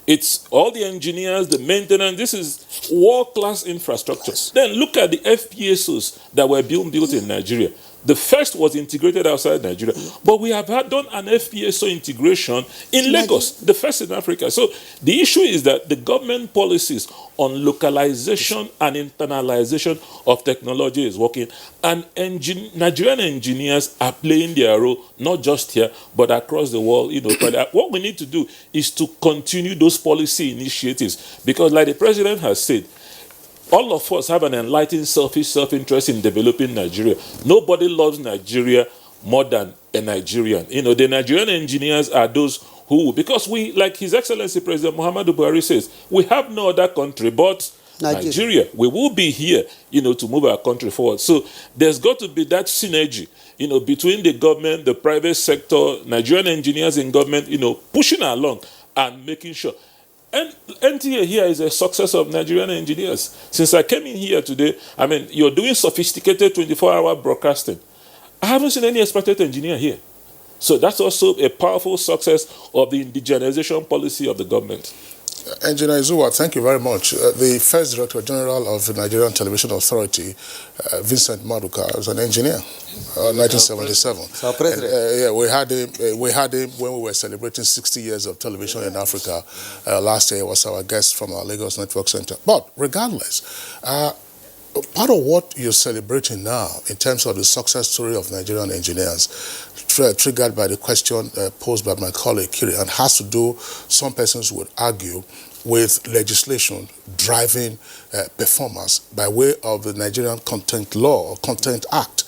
It's all the engineers, the maintenance. This is world-class infrastructure. Then look at the FPSOs that were built in Nigeria. The first was integrated outside Nigeria, but we have done an FPSO integration in Lagos, the first in Africa. So the issue is that the government policies on localization and internalization of technology is working, and Nigerian engineers are playing their role, not just here, but across the world. But what we need to do is to continue those policy initiatives, because like the president has said, all of us have an enlightened self-interest in developing Nigeria. Nobody loves Nigeria more than a Nigerian. The Nigerian engineers are those who, because we, like His Excellency President Muhammadu Buhari says, we have no other country but Nigeria. We will be here, to move our country forward. So there's got to be that synergy, between the government, the private sector, Nigerian engineers in government, pushing along and making sure. And NTA here is a success of Nigerian engineers. Since I came in here today, you're doing sophisticated 24-hour broadcasting. I haven't seen any expatriate engineer here. So that's also a powerful success of the indigenization policy of the government. Engineer Izuwa, thank you very much. The first Director General of the Nigerian Television Authority, Vincent Maduka, was an engineer, 1977. So President. We had him when we were celebrating 60 years of television in Africa. Last year was our guest from our Lagos Network Center. But regardless, part of what you're celebrating now in terms of the success story of Nigerian engineers, triggered by the question posed by my colleague Kiri, and has to do, some persons would argue, with legislation driving performance by way of the Nigerian Content Law, or Content Act,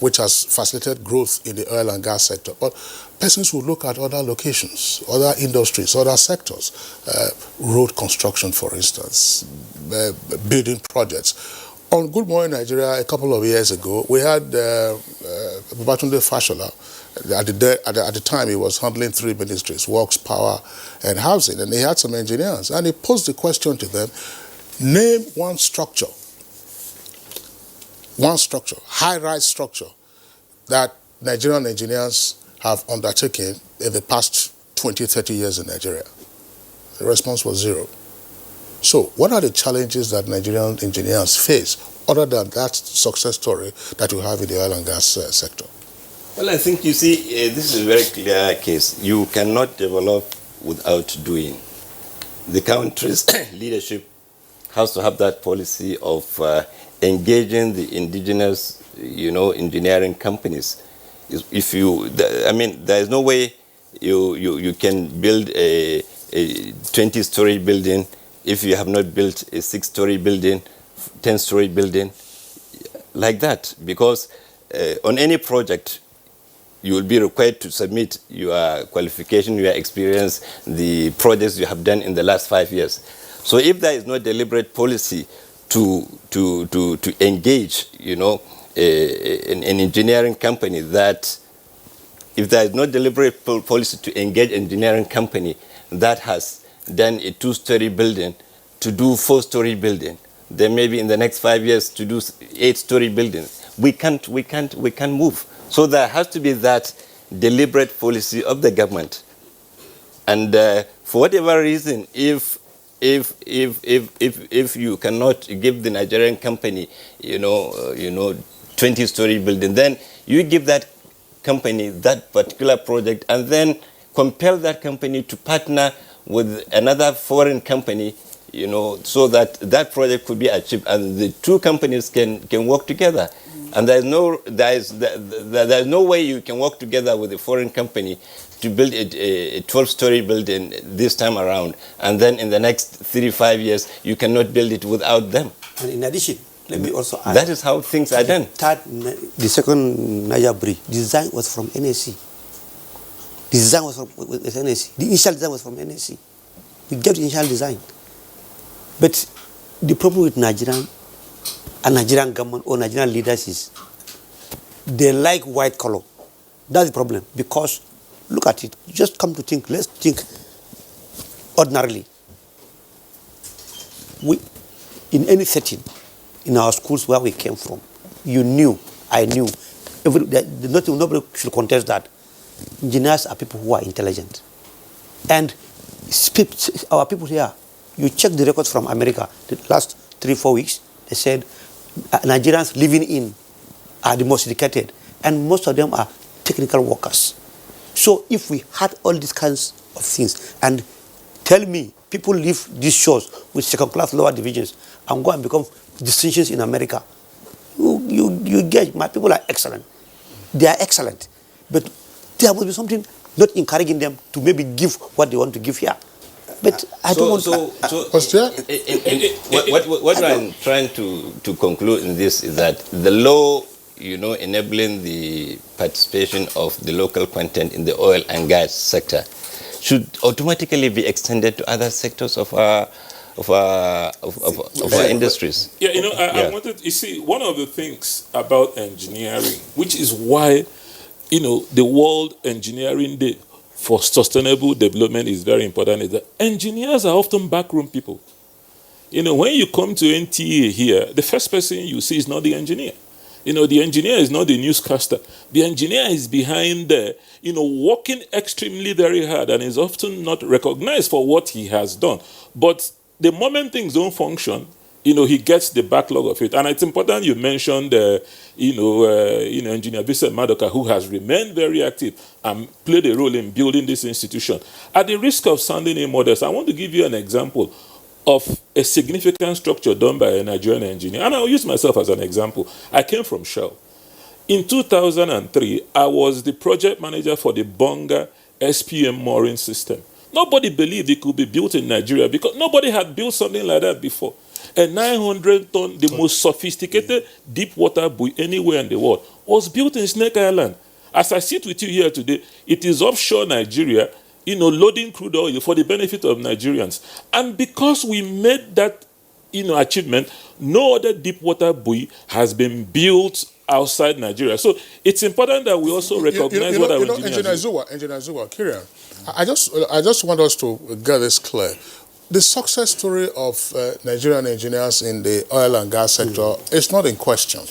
which has facilitated growth in the oil and gas sector. But persons will look at other locations, other industries, other sectors, road construction, for instance, building projects. On Good Morning Nigeria a couple of years ago, we had Babatunde Fashola. At the time, he was handling 3 ministries, Works, Power, and Housing, and he had some engineers. And he posed the question to them, name one structure, high-rise structure, that Nigerian engineers have undertaken in the past 20, 30 years in Nigeria. The response was 0. So what are the challenges that Nigerian engineers face other than that success story that you have in the oil and gas sector? Well, I think, you see, this is a very clear case. You cannot develop without doing. The country's leadership has to have that policy of engaging the indigenous, engineering companies. If you, I mean, there is no way you can build a 20-story building if you have not built a 6-story building, 10-story building, like that. Because on any project, you will be required to submit your qualification, your experience, the projects you have done in the last 5 years. So if there is no deliberate policy to engage, an engineering company, that if there is no deliberate policy to engage engineering company that has done a 2-story building to do 4-story building, then maybe in the next 5 years to do 8-story buildings, we can't move. So there has to be that deliberate policy of the government. And for whatever reason, if you cannot give the Nigerian company, 20-story building, then you give that company that particular project and then compel that company to partner with another foreign company, so that that project could be achieved and the two companies can work together. And there is no way you can work together with a foreign company to build a 12-story building this time around, and then in the next 35 years you cannot build it without them. And in addition, let me also add, that is how things are done. The second Niger bridge design was from NSC. The design was from NSC. The initial design was from NSC. We get the initial design. But the problem with Nigerian government or Nigerian leaders is they like white collar. That's the problem. Because look at it. Just come to think. Let's think ordinarily. In any setting, in our schools where we came from, you knew, I knew, nobody should contest that. Engineers are people who are intelligent. And our people here, you check the records from America, the last 3-4 weeks, they said Nigerians living in are the most educated, and most of them are technical workers. So if we had all these kinds of things, and tell me, people leave these shores with second-class lower divisions and go and become distinctions in America, you get, my people are excellent. They are excellent. But there must be something not encouraging them to maybe give what they want to give here. But I don't want to... What I'm trying to conclude in this is that the law, enabling the participation of the local content in the oil and gas sector should automatically be extended to other sectors of our industries. Yeah, I wanted, you see, one of the things about engineering, which is why, the World Engineering Day for Sustainable Development is very important, is that engineers are often backroom people. When you come to NTA here, the first person you see is not the engineer. The engineer is not the newscaster. The engineer is behind there, working extremely very hard and is often not recognized for what he has done. But the moment things don't function, he gets the backlog of it. And it's important you mentioned, Engineer Vincent Madoka, who has remained very active and played a role in building this institution. At the risk of sounding immodest, I want to give you an example of a significant structure done by a Nigerian engineer. And I'll use myself as an example. I came from Shell. In 2003, I was the project manager for the Bonga SPM mooring system. Nobody believed it could be built in Nigeria because nobody had built something like that before. A 900-ton, the most sophisticated deep water buoy anywhere in the world, was built in Snake Island. As I sit with you here today, it is offshore Nigeria, loading crude oil for the benefit of Nigerians. And because we made that, achievement, no other deep water buoy has been built outside Nigeria. So it's important that we also recognize what our engineers do. Engineer Zuwa, Kirian, I just want us to get this clear. the success story of Nigerian engineers in the oil and gas sector is not in question,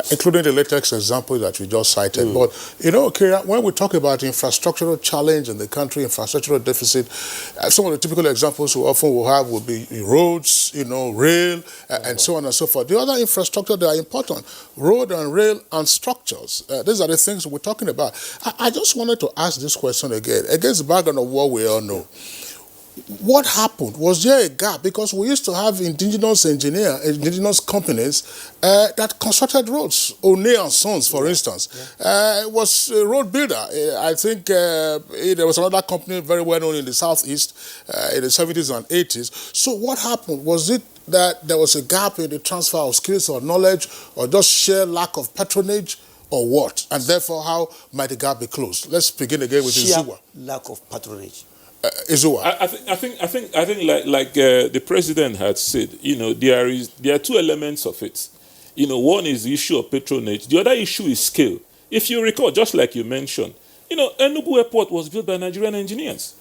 including the latest example that we just cited. But, you know, Kyria, when we talk about infrastructural challenge in the country, infrastructural deficit, some of the typical examples we often will have would be roads, you know, rail, and so on and so forth. The other infrastructure that are important, road and rail and structures. These are the things we're talking about. I just wanted to ask this question again, against the background of what we all know. What happened? Was there a gap? Because we used to have indigenous companies that constructed roads. O'Neill and Sons, for instance, was a road builder. I think there was another company very well known in the southeast in the 70s and 80s. So what happened? Was it that there was a gap in the transfer of skills or knowledge, or just sheer lack of patronage, or what? And therefore, how might the gap be closed? Let's begin again with Izuwa. Lack of patronage. I think like the president had said, you know, there are two elements of it. You know, one is the issue of patronage. The other issue is scale. If you recall, just like you mentioned, you know, Enugu Airport was built by Nigerian engineers.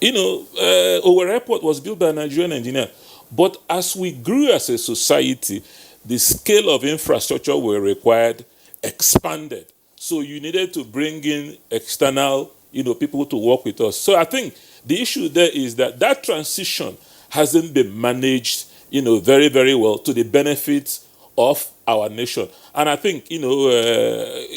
You know, Owerri Airport was built by Nigerian engineers. But as we grew as a society, the scale of infrastructure we required expanded. So you needed to bring in external, you know, people to work with us. So I think the issue there is that transition hasn't been managed, you know, very, very well to the benefit of our nation. And I think, you know,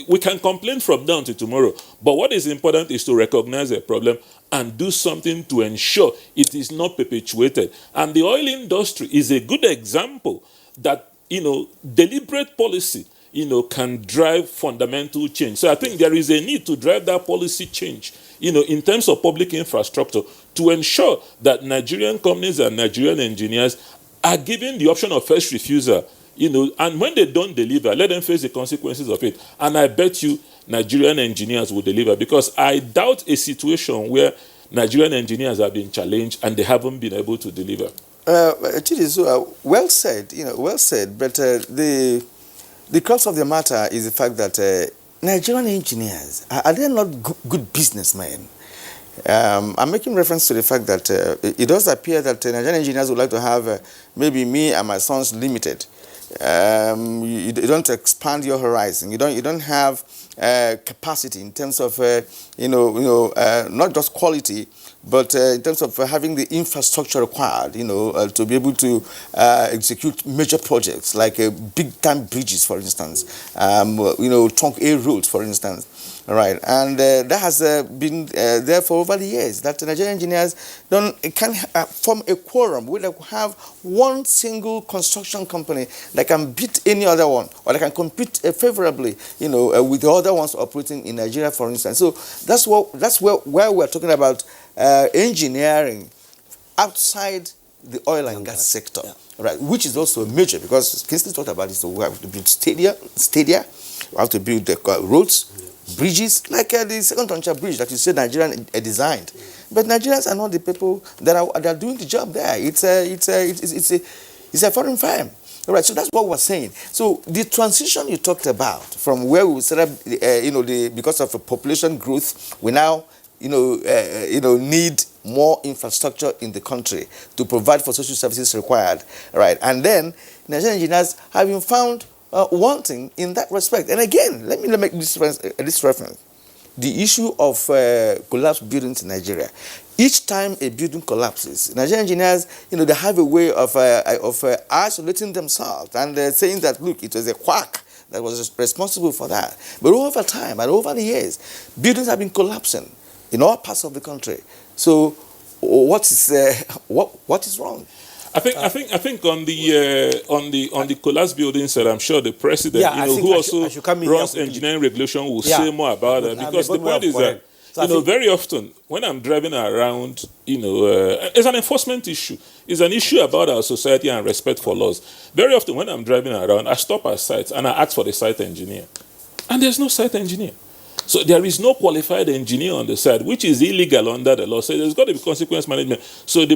we can complain from now to tomorrow, but what is important is to recognize a problem and do something to ensure it is not perpetuated. And the oil industry is a good example that, you know, deliberate policy, you know, can drive fundamental change. So I think there is a need to drive that policy change, you know, in terms of public infrastructure, to ensure that Nigerian companies and Nigerian engineers are given the option of first refusal, you know, and when they don't deliver, let them face the consequences of it. And I bet you Nigerian engineers will deliver, because I doubt a situation where Nigerian engineers have been challenged and they haven't been able to deliver. Chidizu, well said, you know, well said, but the crux of the matter is the fact that Nigerian engineers, are they not good businessmen? I'm making reference to the fact that it does appear that Nigerian engineers would like to have maybe me and my sons limited. You don't expand your horizon. You don't have capacity in terms of not just quality, but in terms of having the infrastructure required, you know, to be able to execute major projects like big-time bridges, for instance, you know, trunk A roads, for instance. All right, and that has been there for over the years, that Nigerian engineers can form a quorum. We have one single construction company that can beat any other one, or that can compete favorably, you know, with the other ones operating in Nigeria, for instance. So that's where we're talking about engineering outside the oil and gas sector, right? Which is also major, because Kingsley talked about this. So we have to build stadia. We have to build the roads, bridges, like the second Onitsha bridge that you said Nigerian designed. But Nigerians are not the people that are doing the job there. It's a foreign firm. All right, so that's what we're saying. So the transition you talked about from where we set up, because of population growth, we now, need more infrastructure in the country to provide for social services required, right? And then Nigerian engineers have been found wanting in that respect. And again, let me make this reference. The issue of collapsed buildings in Nigeria. Each time a building collapses, Nigerian engineers, they have a way of isolating themselves and saying that, look, it was a quack that was responsible for that. But over time and over the years, buildings have been collapsing in all parts of the country. So, what is wrong? I think on the collapsed buildings, I'm sure the president, who also runs engineering regulation, will say more about that, because the point is that very often when I'm driving around, it's an enforcement issue. It's an issue about our society and respect for laws. Very often when I'm driving around, I stop at sites and I ask for the site engineer, and there's no site engineer. So there is no qualified engineer on the side, which is illegal under the law. So there's got to be consequence management.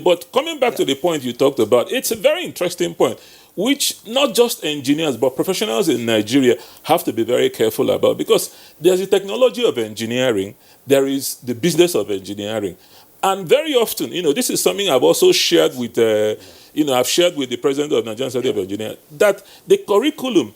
But coming back to the point you talked about, it's a very interesting point, which not just engineers, but professionals in Nigeria have to be very careful about, because there's the technology of engineering, there is the business of engineering. And very often, this is something I've also shared with, I've shared with the president of Nigerian Society of Engineers, that the curriculum,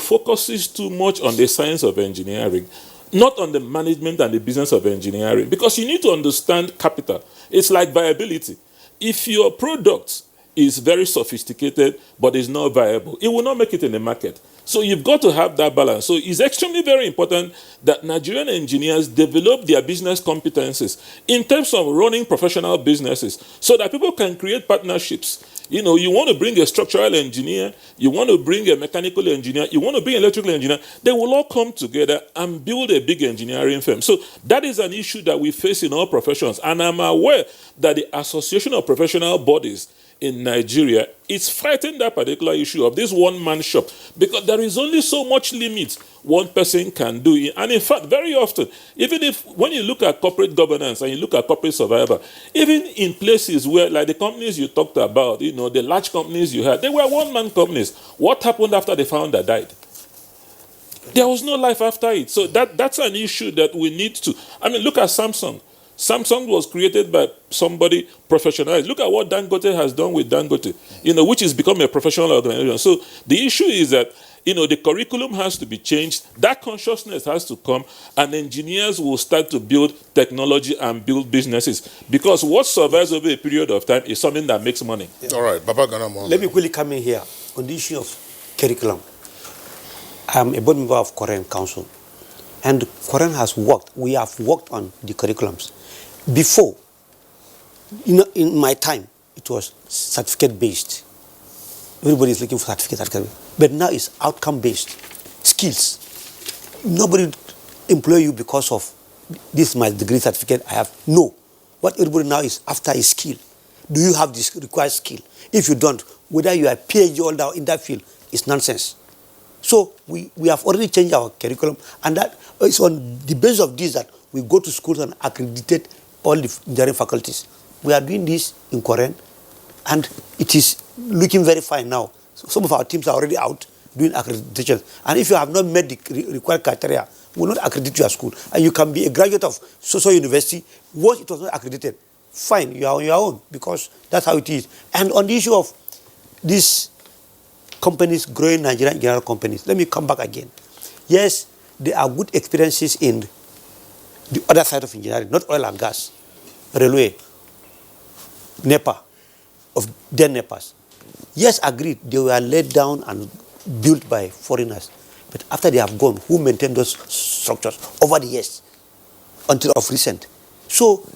focuses too much on the science of engineering, not on the management and the business of engineering, because you need to understand capital. It's like viability. If your product is very sophisticated but is not viable, it will not make it in the market. So you've got to have that balance. So it's extremely very important that Nigerian engineers develop their business competencies in terms of running professional businesses so that people can create partnerships. You want to bring a structural engineer, you want to bring a mechanical engineer, you want to bring an electrical engineer. They will all come together and build a big engineering firm. So that is an issue that we face in all professions. And I'm aware that the Association of Professional Bodies in Nigeria is fighting that particular issue of this one-man shop, because there is only so much limit one person can do. And in fact, very often, even if when you look at corporate governance and you look at corporate survival, even in places where, like the companies you talked about, the large companies you had, they were one-man companies. What happened after the founder died? There was no life after it. So that's an issue that we need to. Look at Samsung. Samsung was created by somebody professionalized. Look at what Dangote has done with Dangote, which has become a professional organization. So the issue is that, the curriculum has to be changed. That consciousness has to come, and engineers will start to build technology and build businesses. Because what survives over a period of time is something that makes money. Yeah. All right, Baba Gana Mohammed. Let me quickly come in here on the issue of curriculum. I'm a board member of Korean Council, and Korean has worked. We have worked on the curriculums. Before, in my time, it was certificate-based. Everybody is looking for certificate. But now it's outcome-based. Skills. Nobody employ you because of this my degree certificate I have. No. What everybody now is after is skill. Do you have this required skill? If you don't, whether you are PhD holder in that field, it's nonsense. So we have already changed our curriculum, and that is on the basis of this that we go to schools and accreditate all the engineering faculties. We are doing this in Korean, and it is looking very fine now. So some of our teams are already out doing accreditation. And if you have not met the required criteria, we will not accredit your school. And you can be a graduate of so-so university. Once it was not accredited, fine, you are on your own, because that's how it is. And on the issue of these companies, growing Nigerian engineering companies, let me come back again. Yes, there are good experiences in the other side of engineering, not oil and gas, railway, NEPA, of then NEPAs. Yes, agreed, they were laid down and built by foreigners. But after they have gone, who maintained those structures over the years until of recent? So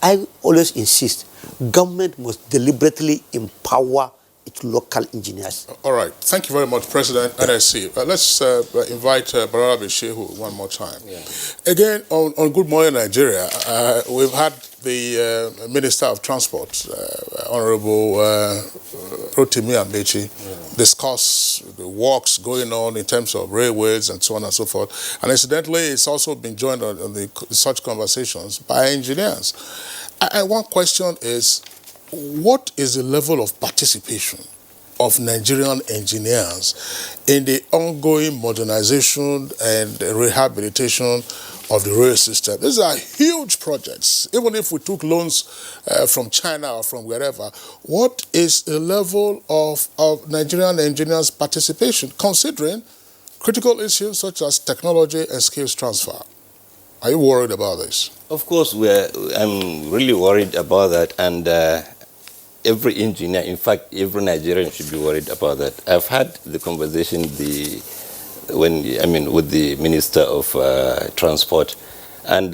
I always insist, government must deliberately empower its local engineers. All right. Thank you very much, President NSC. Let's invite Barala Shehu one more time. Yeah. Again, on Good Morning Nigeria, we've had the Minister of Transport, Honorable Rotimi Amechi, discuss the works going on in terms of railways and so on and so forth. And incidentally, it's also been joined on such conversations by engineers. And one question is, what is the level of participation of Nigerian engineers in the ongoing modernization and rehabilitation of the rail system? These are huge projects. Even if we took loans from China or from wherever, what is the level of Nigerian engineers' participation, considering critical issues such as technology and skills transfer? Are you worried about this? Of course, I'm really worried about that, and every engineer, in fact, every Nigerian should be worried about that. I've had the conversation with the Minister of Transport, and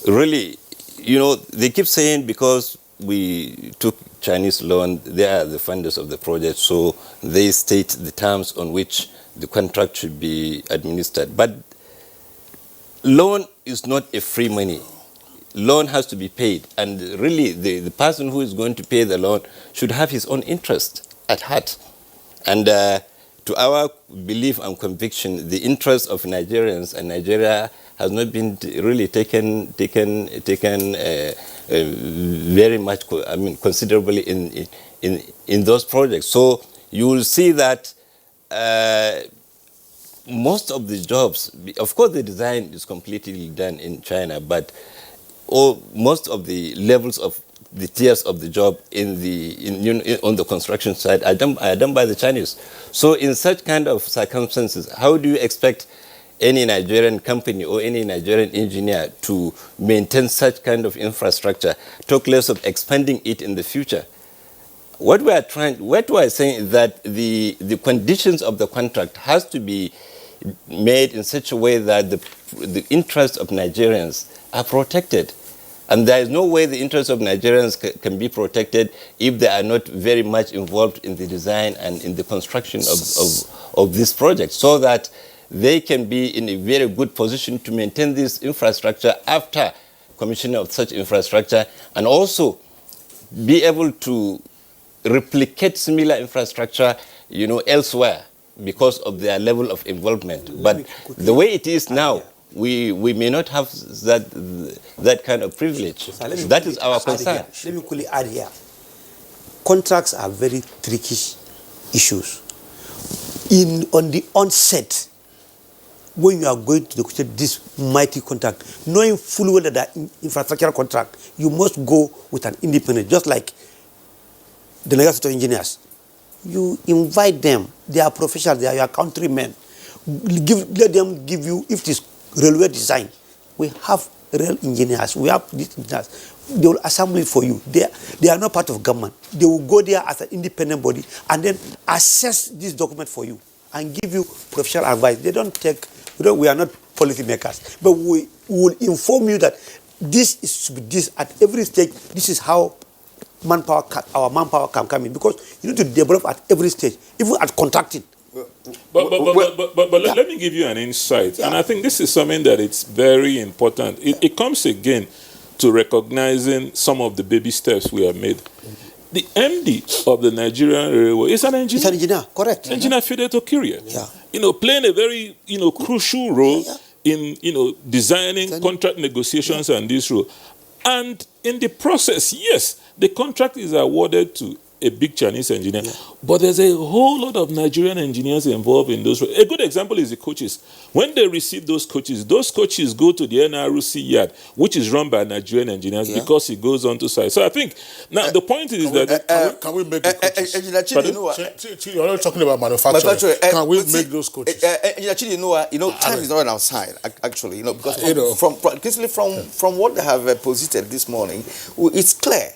really, they keep saying because we took Chinese loan, they are the funders of the project, so they state the terms on which the contract should be administered. But loan is not a free money. Loan has to be paid, and really the person who is going to pay the loan should have his own interest at heart. And to our belief and conviction, the interest of Nigerians and Nigeria has not been really taken very much, considerably in those projects. So you will see that most of the jobs, of course the design is completely done in China, but most of the levels of the tiers of the job on the construction side are done by the Chinese. So in such kind of circumstances, how do you expect any Nigerian company or any Nigerian engineer to maintain such kind of infrastructure, talk less of expanding it in the future? What we are saying is that the conditions of the contract has to be made in such a way that the interests of Nigerians are protected. And there is no way the interests of Nigerians can be protected if they are not very much involved in the design and in the construction of this project, so that they can be in a very good position to maintain this infrastructure after commissioning of such infrastructure, and also be able to replicate similar infrastructure, elsewhere because of their level of involvement. But the way it is now, we may not have that kind of privilege. That is our concern. Let me quickly add here. Contracts are very tricky issues. On the onset, when you are going to negotiate this mighty contract, knowing fully well that the infrastructural contract, you must go with an independent, just like the Nigerian engineers. You invite them, they are professionals, they are your countrymen. Let them give you, if it is railway design, we have rail engineers, we have these engineers. They will assemble it for you. They are not part of government. They will go there as an independent body and then assess this document for you and give you professional advice. They don't take, we are not policy makers, but we will inform you that this is this at every stage. This is how our manpower can come in, because you need to develop at every stage, even at contracting. But let me give you an insight, and I think this is something that it's very important. It comes again to recognizing some of the baby steps we have made. The MD of the Nigerian Railway is an engineer. It's an engineer, correct. Engineer Fideto Kyrie. Yeah. Playing a very, crucial role in, designing contract negotiations and this role. And in the process, yes, the contract is awarded to a big Chinese engineer, but there's a whole lot of Nigerian engineers involved in those. A good example is the coaches. When they receive those coaches go to the NRC yard, which is run by Nigerian engineers, because it goes on to site. So I think now the point is can we make the coaches? You're not talking about manufacturing. Can we make those coaches? Time is not on our side, actually. Because from what they have posited this morning, it's clear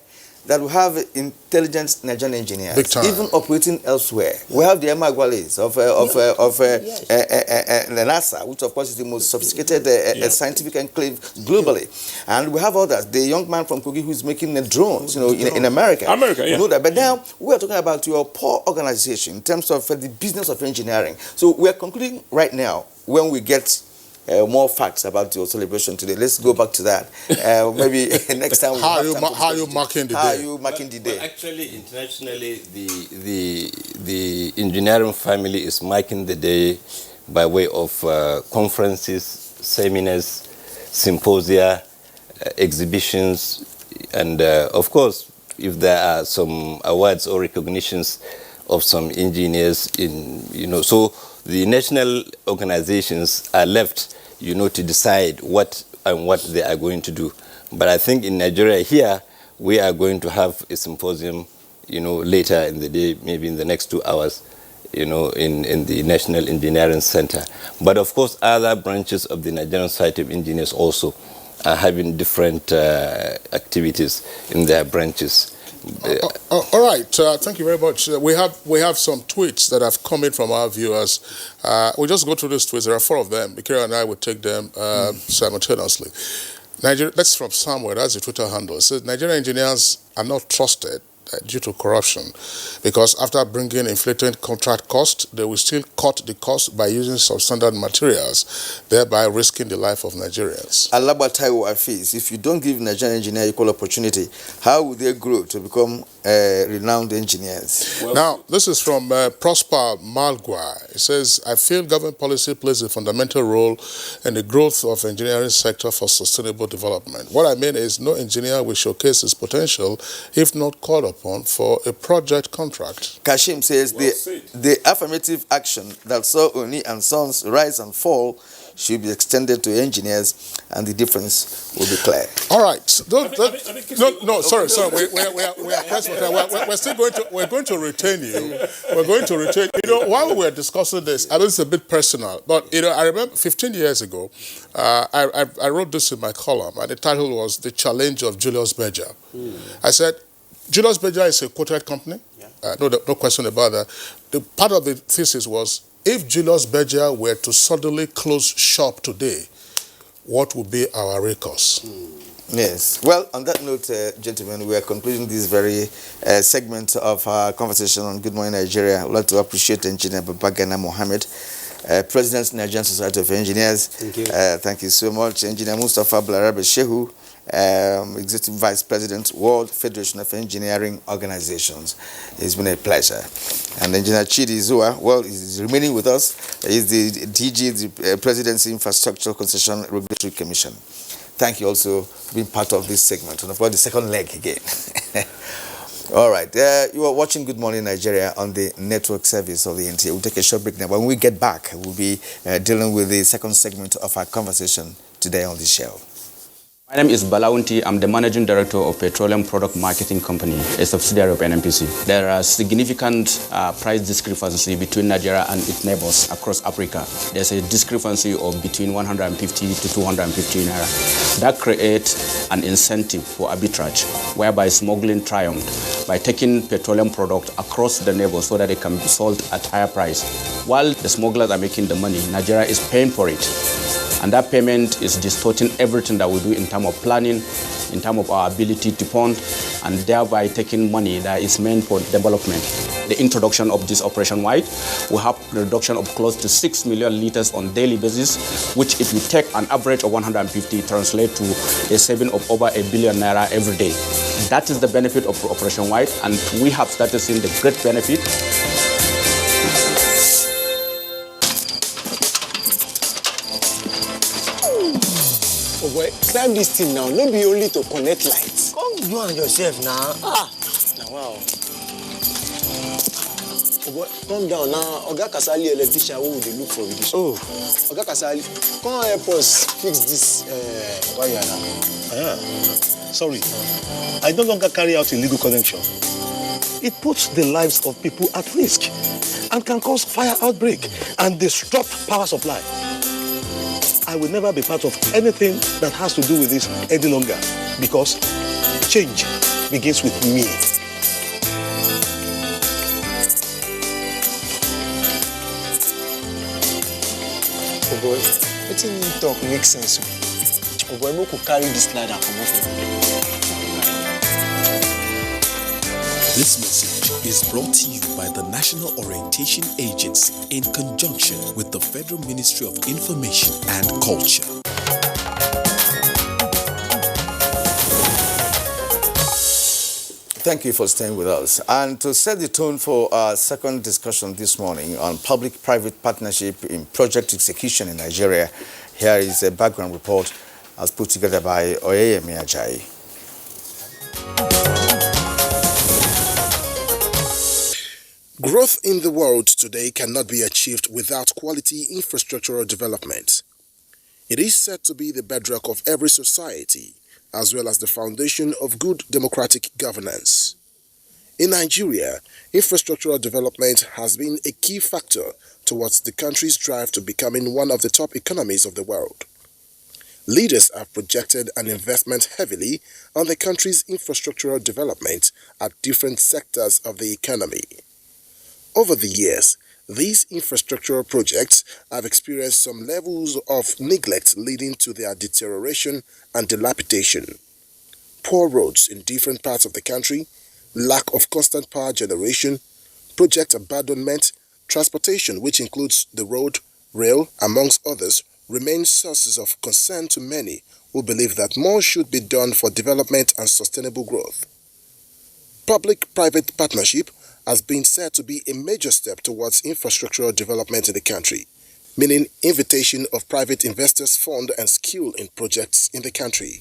that we have intelligent Nigerian engineers, even operating elsewhere. We have the Emagwales of the NASA, which of course is the most sophisticated scientific enclave globally. And we have others. The young man from Kogi who is making the drones, in America. We know that. But now we are talking about your poor organization in terms of the business of engineering. So we are concluding right now, when we get more facts about your celebration today. Let's go back to that. Maybe next time. How are you marking the day? How are you marking the day? Well, actually, internationally, the engineering family is marking the day by way of conferences, seminars, symposia, exhibitions, and of course, if there are some awards or recognitions of some engineers so the national organizations are left, to decide what they are going to do. But I think in Nigeria here, we are going to have a symposium, later in the day, maybe in the next 2 hours, in the National Engineering Center. But of course, other branches of the Nigerian Society of Engineers also are having different activities in their branches. All right, thank you very much. We have some tweets that have come in from our viewers. We'll just go through these tweets. There are 4 of them. Bikira and I will take them simultaneously. That's from Samuel. That's the Twitter handle. It says Nigerian engineers are not trusted due to corruption, because after bringing inflated contract costs, they will still cut the cost by using substandard materials, thereby risking the life of Nigerians. Alabataiwo Afis, if you don't give Nigerian engineers equal opportunity, how will they grow to become renowned engineers? Now, this is from Prosper Malgua. It says, I feel government policy plays a fundamental role in the growth of engineering sector for sustainable development. What I mean is no engineer will showcase his potential if not called upon for a project contract. Kashim says the affirmative action that saw Oni and Sons rise and fall should be extended to engineers, and the difference will be clear. All right. Sorry. We're going to retain you. We're going to retain. While we're discussing this, I know it's a bit personal, but I remember 15 years ago, I wrote this in my column, and the title was "The Challenge of Julius Berger." I said, Julius Berger is a quoted company. No question about that. The part of the thesis was, if Julius Berger were to suddenly close shop today, what would be our recourse? Yes. Well, on that note, gentlemen, we are concluding this very segment of our conversation on Good Morning Nigeria. I'd like to appreciate Engineer Babagana Mohammed, President, Nigerian Society of Engineers. Thank you. Thank you so much. Engineer Mustafa Balarabe Shehu, Executive Vice President, World Federation of Engineering Organizations. It's been a pleasure. And Engineer Chidi Zua, well, he's remaining with us. He's the DG, the Presidency Infrastructure Concession Regulatory Commission. Thank you also for being part of this segment. And of course, the second leg again. All right. You are watching Good Morning Nigeria on the network service of the NTA. We'll take a short break now. When we get back, we'll be dealing with the second segment of our conversation today on the show. My name is Balaunti. I'm the Managing Director of Petroleum Product Marketing Company, a subsidiary of NNPC. There are significant price discrepancy between Nigeria and its neighbors across Africa. There's a discrepancy of between 150 to 250 naira. That creates an incentive for arbitrage, whereby smuggling triumphed by taking petroleum product across the neighbors so that it can be sold at higher price. While the smugglers are making the money, Nigeria is paying for it. And that payment is distorting everything that we do in terms of planning, in terms of our ability to fund, and thereby taking money that is meant for development. The introduction of this Operation White will have a reduction of close to 6 million liters on a daily basis, which if you take an average of 150, translate to a saving of over 1 billion naira every day. That is the benefit of Operation White, and we have started seeing the great benefit. Oh boy, climb this thing now. No be only to connect lights. Come you and yourself now. Now wow. Oh boy, come down now. Oga Kasali electrician who will look for this. Oh, Oga Kasali, come help us fix this wire now. Sorry, I no longer carry out illegal connection. It puts the lives of people at risk and can cause fire outbreak and disrupt power supply. I will never be part of anything that has to do with this any longer because change begins with me. Oh boy, letting me talk makes sense. Oh boy, we could carry this ladder from over. This message is brought to you by the National Orientation Agency in conjunction with the Federal Ministry of Information and Culture. Thank you for staying with us. And to set the tone for our second discussion this morning on public-private partnership in project execution in Nigeria, here is a background report as put together by Oyeyemi Ajayi. Growth in the world today cannot be achieved without quality infrastructural development. It is said to be the bedrock of every society, as well as the foundation of good democratic governance. In Nigeria, infrastructural development has been a key factor towards the country's drive to becoming one of the top economies of the world. Leaders have projected an investment heavily on the country's infrastructural development at different sectors of the economy. Over the years, these infrastructural projects have experienced some levels of neglect leading to their deterioration and dilapidation. Poor roads in different parts of the country, lack of constant power generation, project abandonment, transportation which includes the road, rail, amongst others, remain sources of concern to many who believe that more should be done for development and sustainable growth. Public-private partnership has been said to be a major step towards infrastructural development in the country, meaning invitation of private investors fund and skill in projects in the country.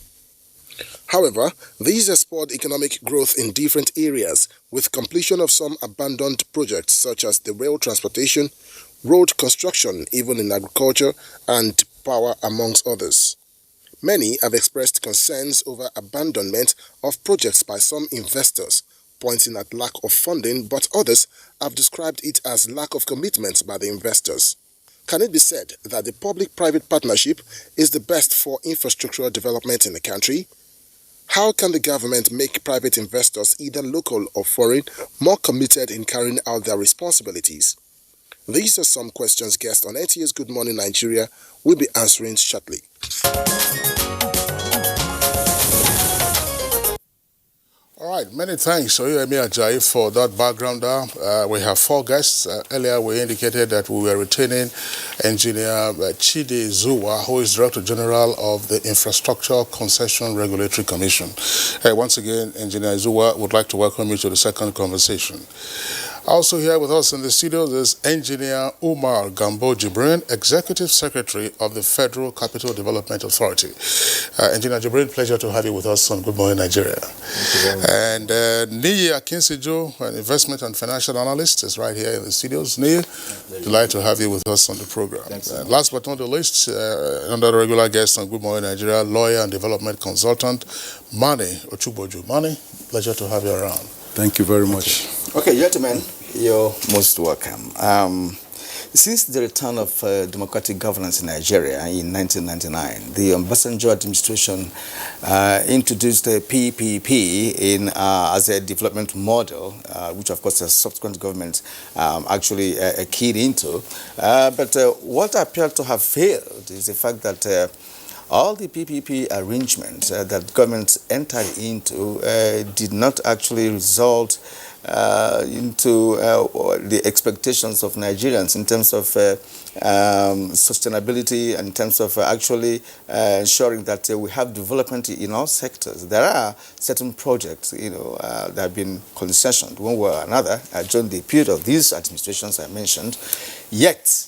However, these have spurred economic growth in different areas with completion of some abandoned projects such as the rail transportation, road construction, even in agriculture and power, amongst others. Many have expressed concerns over abandonment of projects by some investors, pointing at lack of funding, but others have described it as lack of commitment by the investors. Can it be said that the public-private partnership is the best for infrastructural development in the country? How can the government make private investors, either local or foreign, more committed in carrying out their responsibilities? These are some questions guests on NTA's Good Morning Nigeria will be answering shortly. All right, many thanks, Oyemi Ajayi, for that background. We have 4 guests. Earlier, we indicated that we were retaining Engineer Chidi Zuwa, who is Director General of the Infrastructure Concession Regulatory Commission. Once again, Engineer Zuwa would like to welcome you to the second conversation. Also here with us in the studio is Engineer Umar Gambo Jibrin, Executive Secretary of the Federal Capital Development Authority. Engineer Jibrin, pleasure to have you with us on Good Morning Nigeria. And Niyi Akinsijo, an investment and financial analyst, is right here in the studios. Niyi, delighted to have you with us on the program. Last but not the least, another regular guest on Good Morning Nigeria, lawyer and development consultant, Mani Ochuboju. Mani, pleasure to have you around. Thank you very much. Okay, gentlemen, you're most welcome. Since the return of democratic governance in Nigeria in 1999, the Obasanjo administration introduced the PPP as a development model, which of course the subsequent government actually keyed into. But what appeared to have failed is the fact that all the PPP arrangements that governments entered into did not actually result into the expectations of Nigerians in terms of sustainability and in terms of actually ensuring that we have development in all sectors. There are certain projects, that have been concessioned one way or another during the period of these administrations I mentioned, yet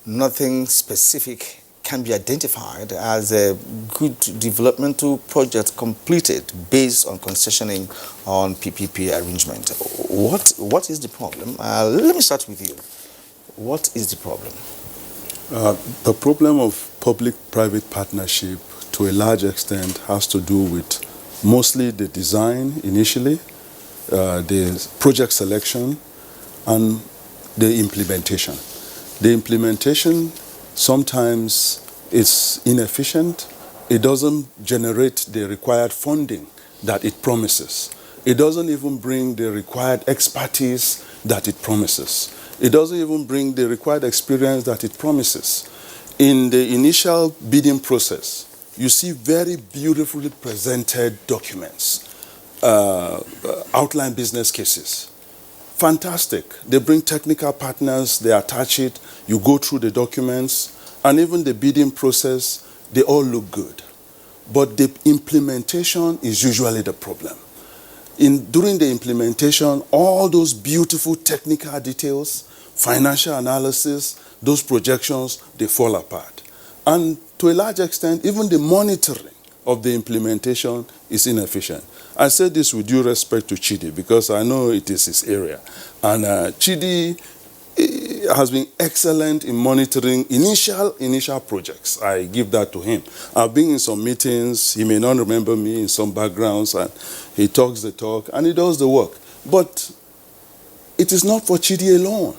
nothing specific can be identified as a good developmental project completed based on concessioning on PPP arrangement. What is the problem? Let me start with you. What is the problem? The problem of public-private partnership to a large extent has to do with mostly the design initially, the project selection, and the implementation. The implementation sometimes is inefficient. It doesn't generate the required funding that it promises. It doesn't even bring the required expertise that it promises. It doesn't even bring the required experience that it promises. In the initial bidding process, you see very beautifully presented documents, outline business cases. Fantastic. They bring technical partners, they attach it, you go through the documents, and even the bidding process, they all look good. But the implementation is usually the problem. During the implementation, all those beautiful technical details, financial analysis, those projections, they fall apart. And to a large extent, even the monitoring of the implementation is inefficient. I say this with due respect to Chidi because I know it is his area. And Chidi has been excellent in monitoring initial projects. I give that to him. I've been in some meetings. He may not remember me in some backgrounds, and he talks the talk, and he does the work. But it is not for Chidi alone.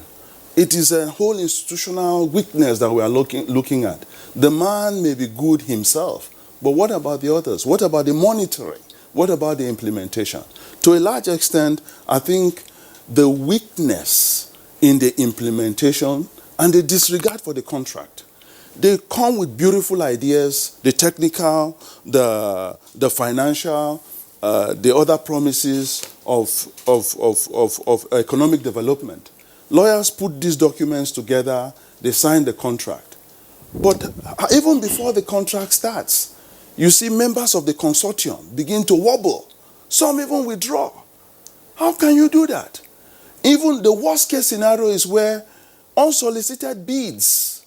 It is a whole institutional weakness that we are looking at. The man may be good himself, but what about the others? What about the monitoring? What about the implementation? To a large extent, I think the weakness in the implementation and the disregard for the contract. They come with beautiful ideas, the technical, the financial, the other promises of economic development. Lawyers put these documents together, they sign the contract. But even before the contract starts, you see members of the consortium begin to wobble. Some even withdraw. How can you do that? Even the worst case scenario is where unsolicited bids,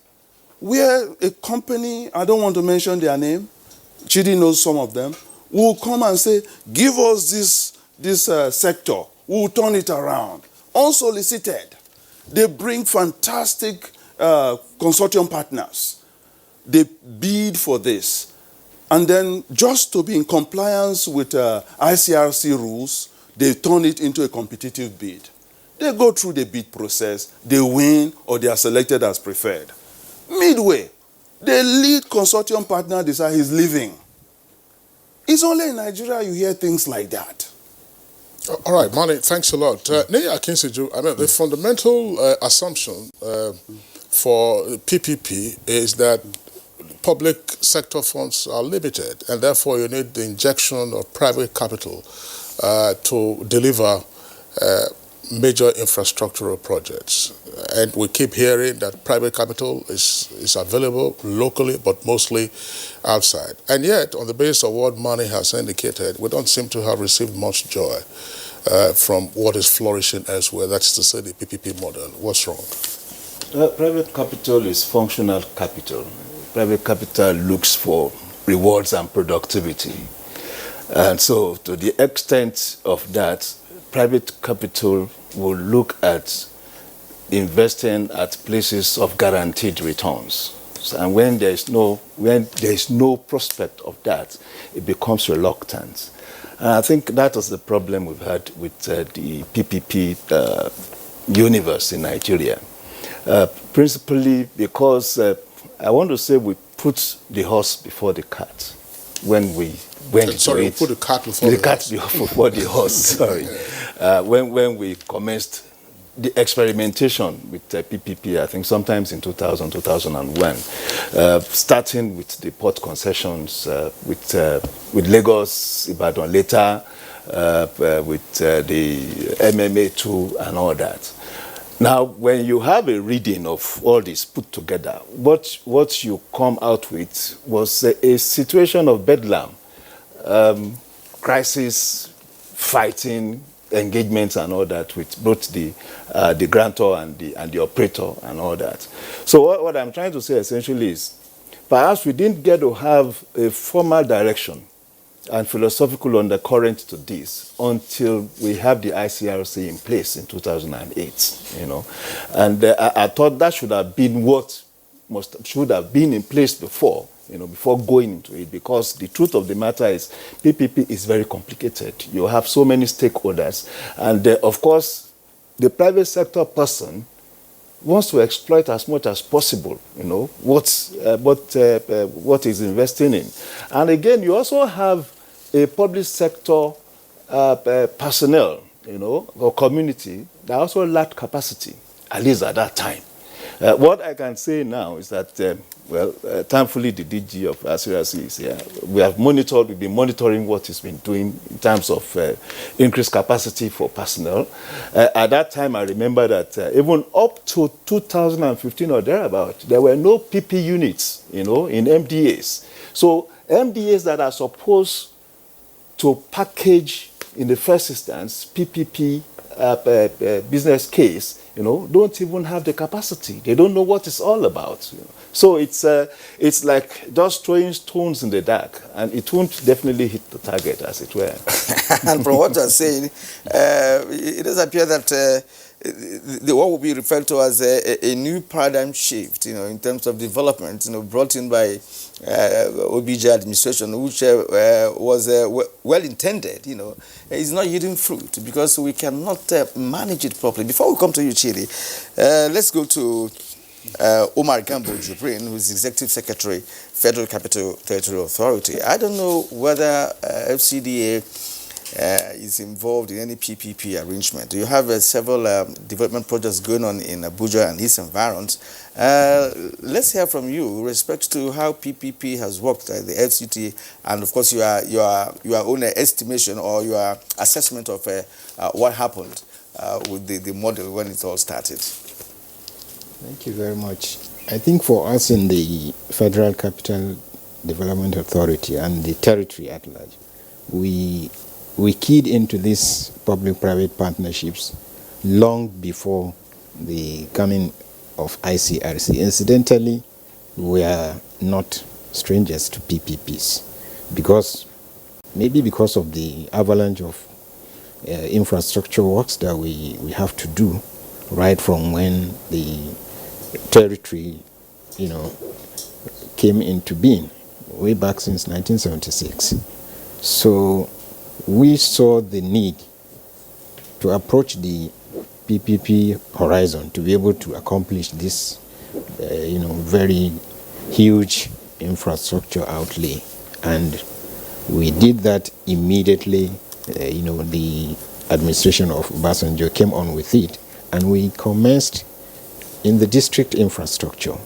where a company, I don't want to mention their name, Chidi knows some of them, will come and say, give us this sector, we'll turn it around. Unsolicited. They bring fantastic consortium partners. They bid for this. And then just to be in compliance with ICRC rules, they turn it into a competitive bid. They go through the bid process, they win, or they are selected as preferred. Midway, the lead consortium partner decides he's leaving. It's only in Nigeria you hear things like that. All right, Mani, thanks a lot. Neya Akinseju, I mean, the fundamental assumption for PPP is that public sector funds are limited, and therefore you need the injection of private capital to deliver major infrastructural projects. And we keep hearing that private capital is available locally, but mostly outside. And yet, on the basis of what Mani has indicated, we don't seem to have received much joy from what is flourishing elsewhere. That's to say the PPP model. What's wrong? Private capital is functional capital. Private capital looks for rewards and productivity. And so to the extent of that, private capital will look at investing at places of guaranteed returns. And when there is no prospect of that, it becomes reluctant. And I think that is the problem we've had with the PPP universe in Nigeria. Principally because I want to say we put the horse before the cart when we went Sorry, into it. we put the cart before the horse. Before the horse, sorry. When we commenced the experimentation with PPP, I think sometimes in 2000, 2001, starting with the port concessions, with Lagos, Ibadan later, with the MMA2 and all that. Now, when you have a reading of all this put together, what you come out with was a situation of bedlam, crisis, fighting, engagements and all that with both the grantor and the operator and all that. So what I'm trying to say essentially is, perhaps we didn't get to have a formal direction and philosophical undercurrent to this until we have the ICRC in place in 2008, you know. And I thought that should have been what should have been in place before, you know, before going into it, because the truth of the matter is PPP is very complicated. You have so many stakeholders, and of course, the private sector person wants to exploit as much as possible, you know, what is investing in. And again, you also have a public sector personnel, you know, or community that also lacked capacity, at least at that time. What I can say now is that, thankfully the DG of ICRC is here. We've been monitoring what he's been doing in terms of increased capacity for personnel. At that time, I remember that even up to 2015 or thereabout, there were no PP units, you know, in MDAs. So MDAs that are supposed to package in the first instance PPP business case, you know, don't even have the capacity. They don't know what it's all about. You know. So it's like just throwing stones in the dark, and it won't definitely hit the target, as it were. And from what you're saying, it does appear that what will be referred to as a new paradigm shift, you know, in terms of development, you know, brought in by OBJ administration, which was well intended, you know, is not yielding fruit because we cannot manage it properly. Before we come to you, Chidi, let's go to Omar Gambo Jibrin, who is Executive Secretary, Federal Capital Territorial Authority. I don't know whether FCDA is involved in any PPP arrangement. You have several development projects going on in Abuja and its environs. Let's hear from you with respect to how PPP has worked at the FCT, and of course your own estimation or your assessment of what happened with the model when it all started. Thank you very much. I think for us in the Federal Capital Development Authority and the territory at large, we keyed into these public-private partnerships long before the coming of ICRC. Incidentally, we are not strangers to PPPs because of the avalanche of infrastructure works that we have to do right from when the territory, came into being, way back since 1976. So we saw the need to approach the PPP horizon to be able to accomplish this, very huge infrastructure outlay. And we did that immediately. The administration of Obasanjo came on with it, and we commenced in the district infrastructure.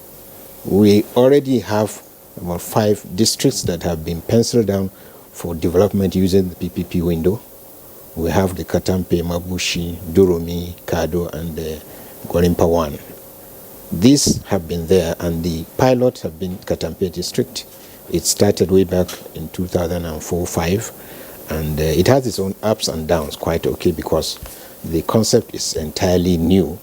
We already have about 5 districts that have been penciled down for development using the PPP window. We have the Katampe, Mabushi, Duromi, Kado, and Gwarimpa 1. These have been there, and the pilot have been Katampe district. It started way back in 2004-05, and it has its own ups and downs, quite okay, because the concept is entirely new,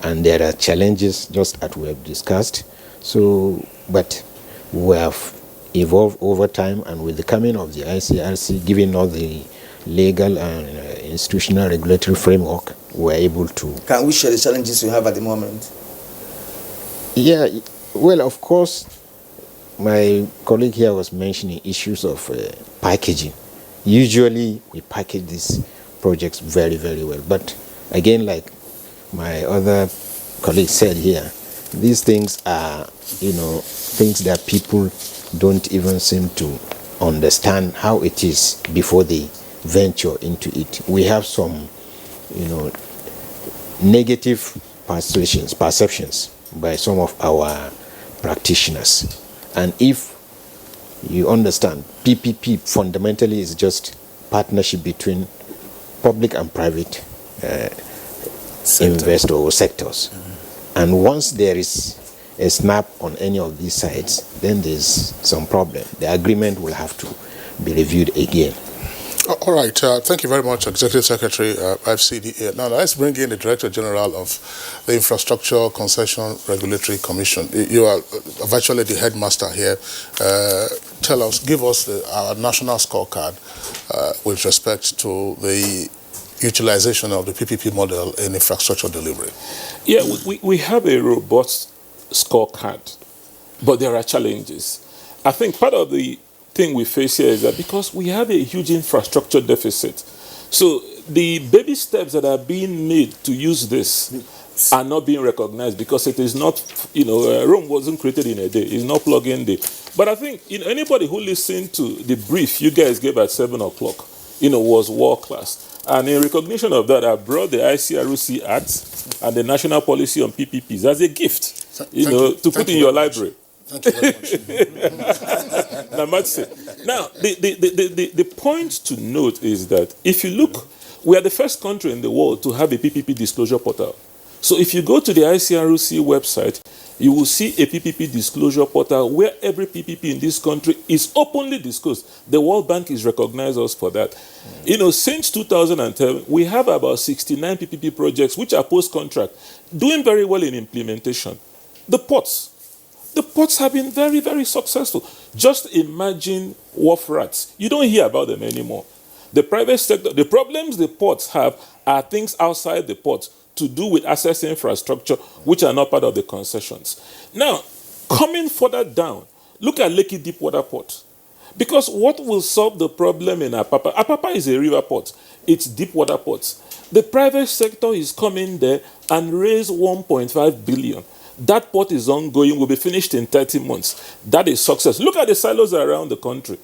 and there are challenges just as we have discussed. So, but we have evolved over time, and with the coming of the ICRC, giving all the legal and institutional regulatory framework, we're able to. Can we share the challenges you have at the moment? Yeah, well, of course, my colleague here was mentioning issues of packaging. Usually, we package these projects very, very well. But again, like my other colleague said here, these things are, things that people don't even seem to understand how it is before they venture into it. We have some, negative perceptions by some of our practitioners. And if you understand, PPP fundamentally is just partnership between public and private investors or sectors. And once there is a snap on any of these sides, then there's some problem. The agreement will have to be reviewed again. All right. Thank you very much, Executive Secretary, FCDA. Now, let's bring in the Director General of the Infrastructure Concession Regulatory Commission. You are virtually the headmaster here. Tell us, give us our national scorecard with respect to the utilization of the PPP model in infrastructure delivery. Yeah, we have a robust scorecard, but there are challenges. I think part of the thing we face here is that because we have a huge infrastructure deficit, so the baby steps that are being made to use this are not being recognized because it is not, Rome wasn't created in a day. It's not plug in day. But I think anybody who listened to the brief you guys gave at 7 o'clock, was world class. And in recognition of that, I brought the ICRC Act and the National Policy on PPPs as a gift, to put in your library. Thank you very much. Now, the point to note is that if you look, we are the first country in the world to have a PPP disclosure portal. So if you go to the ICRC website, you will see a PPP disclosure portal where every PPP in this country is openly disclosed. The World Bank is recognized us for that. Since 2010, we have about 69 PPP projects which are post-contract, doing very well in implementation. The ports have been very, very successful. Just imagine wharf rats. You don't hear about them anymore. The private sector, the problems the ports have are things outside the ports to do with access infrastructure, which are not part of the concessions. Now, coming further down, look at Lekki Deepwater Port. Because what will solve the problem in Apapa? Apapa is a river port. It's deepwater ports. The private sector is coming there and raise 1.5 billion. That port is ongoing, will be finished in 30 months. That is success. Look at the silos around the country.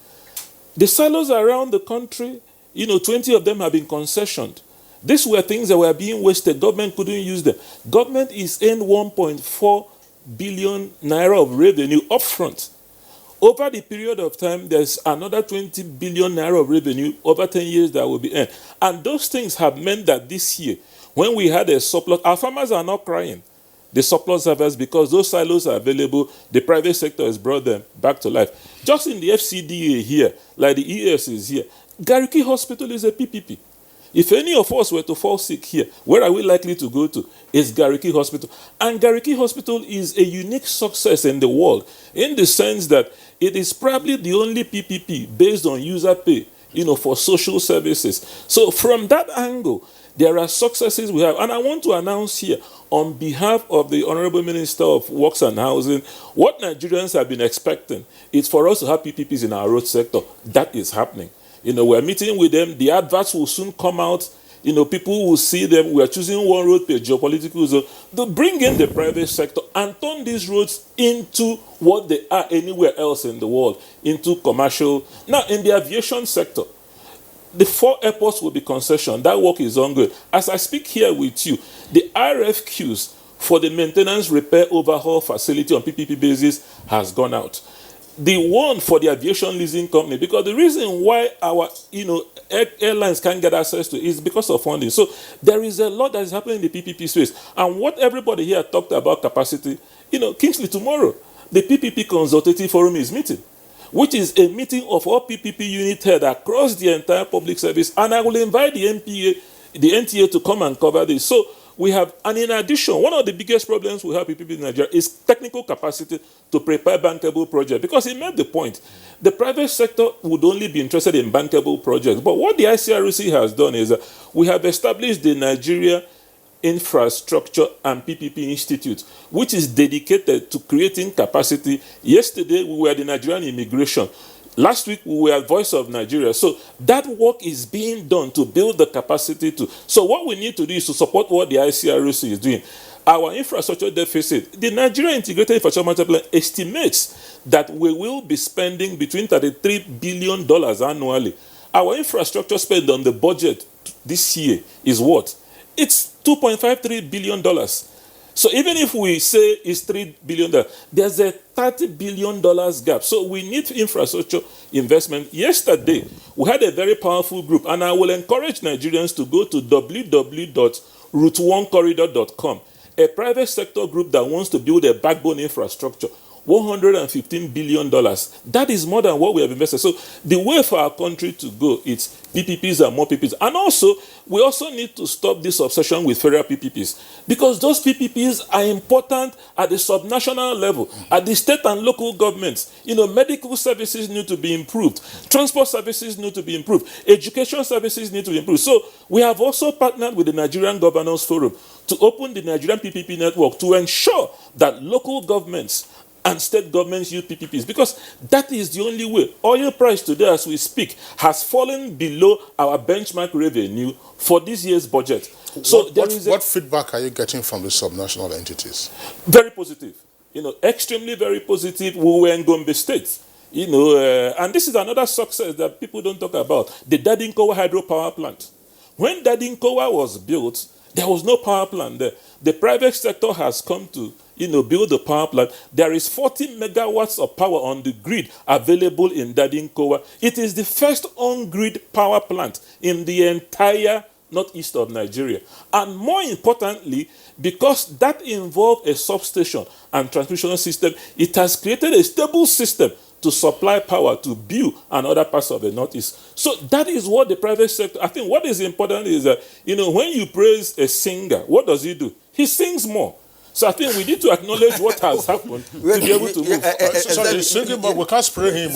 The silos around the country, 20 of them have been concessioned. These were things that were being wasted. Government couldn't use them. Government is in 1.4 billion naira of revenue upfront. Over the period of time, there's another 20 billion naira of revenue over 10 years that will be earned. And those things have meant that this year, when we had a surplus, our farmers are not crying. The surplus harvest, because those silos are available, the private sector has brought them back to life. Just in the FCDA here, like the ES is here, Gariki Hospital is a PPP. If any of us were to fall sick here, where are we likely to go to? It's Gariki Hospital. And Gariki Hospital is a unique success in the world in the sense that it is probably the only PPP based on user pay, for social services. So from that angle, There are successes we have. And I want to announce here, on behalf of the Honorable Minister of Works and Housing, what Nigerians have been expecting is for us to have PPPs in our road sector. That is happening. We're meeting with them. The adverts will soon come out. People will see them. We are choosing one road per geopolitical zone to bring in the private sector and turn these roads into what they are anywhere else in the world, into commercial. Now, in the aviation sector, the 4 airports will be concession. That work is ongoing. As I speak here with you, the RFQs for the maintenance, repair, overhaul facility on PPP basis has gone out. The one for the aviation leasing company, because the reason why our airlines can't get access to it is because of funding. So there is a lot that is happening in the PPP space. And what everybody here talked about capacity, Kingsley, tomorrow, the PPP Consultative Forum is meeting, which is a meeting of all PPP unit heads across the entire public service. And I will invite the NTA to come and cover this. So we have, and in addition, one of the biggest problems we have with PPP in Nigeria is technical capacity to prepare bankable projects. Because he made the point, the private sector would only be interested in bankable projects. But what the ICRC has done is we have established the Nigeria Infrastructure and PPP Institute, which is dedicated to creating capacity. Yesterday, we were the Nigerian Immigration. Last week, we were Voice of Nigeria. So that work is being done to build the capacity to. So what we need to do is to support what the ICRC is doing. Our infrastructure deficit, the Nigeria Integrated Infrastructure Plan estimates that we will be spending between $33 billion annually. Our infrastructure spend on the budget this year is what? It's $2.53 billion. So even if we say it's $3 billion, there's a $30 billion gap. So we need infrastructure investment. Yesterday, we had a very powerful group, and I will encourage Nigerians to go to www.route1corridor.com, a private sector group that wants to build a backbone infrastructure. $115 billion. That is more than what we have invested. So the way for our country to go is PPPs and more PPPs. And also, we also need to stop this obsession with federal PPPs, because those PPPs are important at the subnational level, at the state and local governments. Medical services need to be improved. Transport services need to be improved. Education services need to be improved. So we have also partnered with the Nigerian Governance Forum to open the Nigerian PPP network to ensure that local governments and state governments use PPPs, because that is the only way. Oil price today, as we speak, has fallen below our benchmark revenue for this year's budget. So what feedback are you getting from the subnational entities? Very positive. Extremely very positive. We were in Gombe State. And this is another success that people don't talk about. The Dadinkowa hydropower plant. When Dadinkowa was built, there was no power plant there. The private sector has come to build the power plant. There is 40 megawatts of power on the grid available in Dadinkowa. It is the first on-grid power plant in the entire northeast of Nigeria. And more importantly, because that involved a substation and transmission system, it has created a stable system to supply power to Biu and other parts of the northeast. So that is what the private sector, I think what is important is that, when you praise a singer, what does he do? He sings more. So I think we need to acknowledge what has happened to be able to move. Sorry, he's singing, but we can't spray him.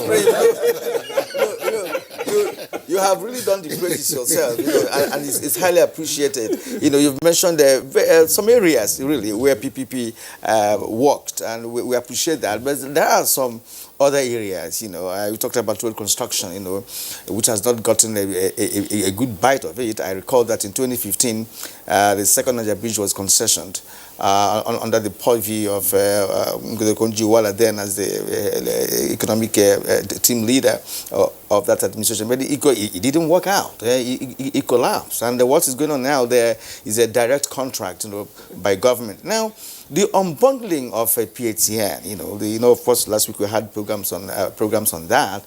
You have really done the praises yourself, and it's highly appreciated. You've mentioned some areas really where PPP worked, and we appreciate that. But there are some other areas, we talked about road construction, which has not gotten a good bite of it. I recall that in 2015, the second Niger Bridge was concessioned under the purview of Konjiwala, then as the economic team leader of that administration. But it didn't work out. It collapsed. And what is going on now there is a direct contract, by government. Now, the unbundling of PATN, of course, last week we had programs on that,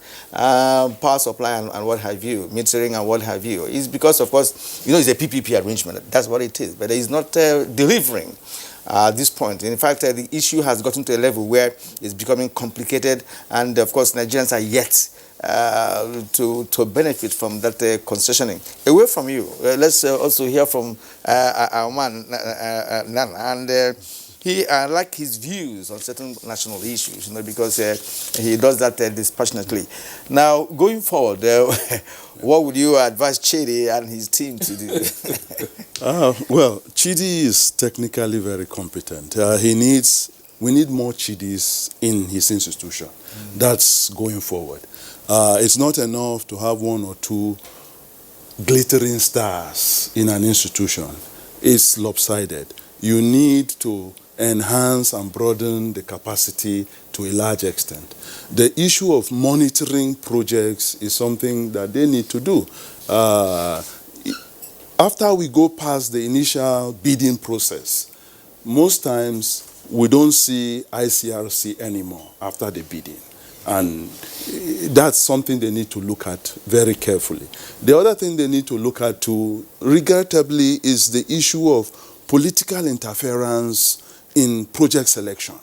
power supply and what have you, metering and what have you, is because, of course, it's a PPP arrangement. That's what it is. But it is not delivering at this point. In fact, the issue has gotten to a level where it's becoming complicated, and of course, Nigerians are yet to benefit from that concessioning. Away from you, let's also hear from our man, Nana. And I like his views on certain national issues, because he does that dispassionately. Now, going forward, what would you advise Chidi and his team to do? Well, Chidi is technically very competent. We need more Chidis in his institution. That's going forward. It's not enough to have one or two glittering stars in an institution. It's lopsided. You need to enhance and broaden the capacity to a large extent. The issue of monitoring projects is something that they need to do. After we go past the initial bidding process, most times we don't see ICRC anymore after the bidding. And that's something they need to look at very carefully. The other thing they need to look at too, regrettably, is the issue of political interference in project selection.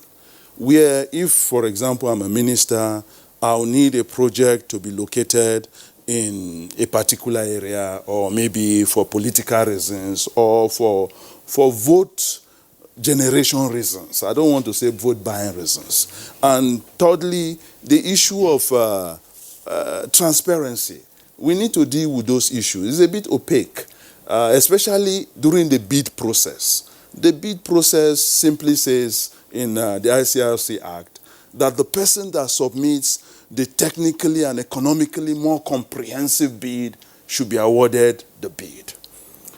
Where if, for example, I'm a minister, I'll need a project to be located in a particular area, or maybe for political reasons, or for vote generation reasons. I don't want to say vote buying reasons. And thirdly, the issue of transparency. We need to deal with those issues. It's a bit opaque, especially during the bid process. The bid process simply says in the ICRC Act that the person that submits the technically and economically more comprehensive bid should be awarded the bid.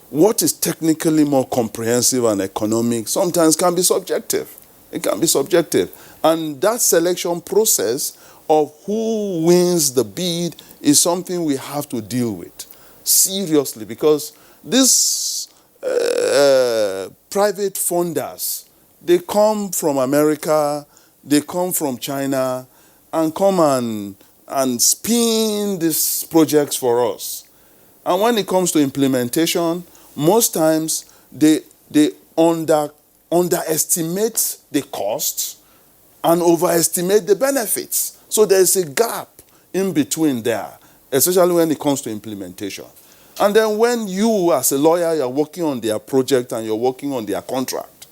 What is technically more comprehensive and economic sometimes can be subjective. It can be subjective. And that selection process of who wins the bid is something we have to deal with seriously, because these private funders, they come from America, they come from China, and come and spin these projects for us. And when it comes to implementation, most times they underestimate the costs and overestimate the benefits. So there's a gap in between there, especially when it comes to implementation. And then when you, as a lawyer, you're working on their project and you're working on their contract,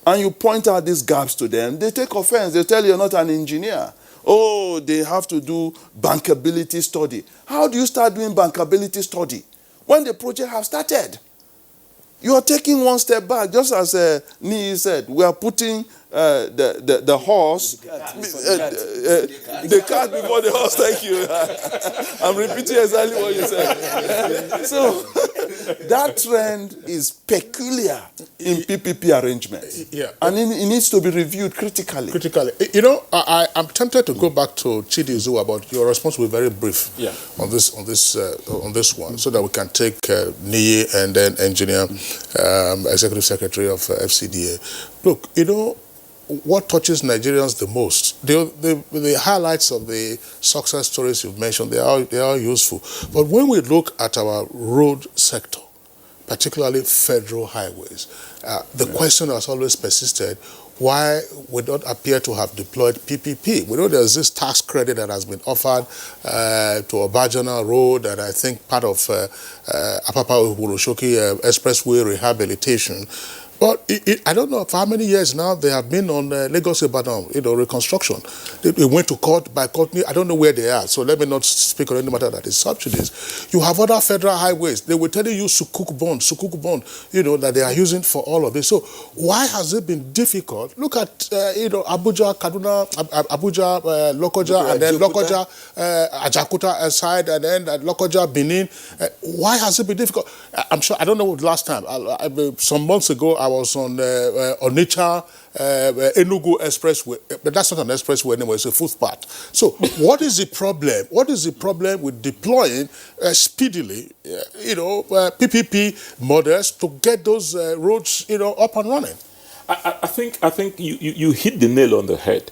and you point out these gaps to them, they take offense. They tell you you're not an engineer. Oh, they have to do bankability study. How do you start doing bankability study when the project has started? You are taking one step back, just as Nii said. We are putting the horse, the cart before the horse. Thank you. I'm repeating exactly what you said. So that trend is peculiar in PPP arrangements, and it needs to be reviewed critically. You know, I'm tempted to go back to Chidi Zua, but your response will be very brief on this one, so that we can take Nii and then engineer. Executive Secretary of FCDA. Look, you know, what touches Nigerians the most, the highlights of the success stories you've mentioned, they are useful. But when we look at our road sector, particularly federal highways, the question has always persisted, why we don't appear to have deployed PPP. We know there's this tax credit that has been offered to Obajana Road, and I think part of Apapa-Urushoki Expressway rehabilitation. But I don't know for how many years now they have been on Lagos-Ibadan, reconstruction. They went to court by court. I don't know where they are, so let me not speak on any matter that is subsidies. You have other federal highways. They will tell you Sukuk bond, that they are using for all of this. So why has it been difficult? Look at, Abuja, Kaduna, Abuja, Lokoja, and then Lokoja, Ajakuta side, and then Lokoja, Benin. Why has it been difficult? I'm sure, I don't know the last time. Some months ago, I was on Onitsha Enugu Expressway, but that's not an expressway anymore, it's a footpath. So what is the problem? What is the problem with deploying speedily, PPP models to get those roads, up and running? I think you hit the nail on the head.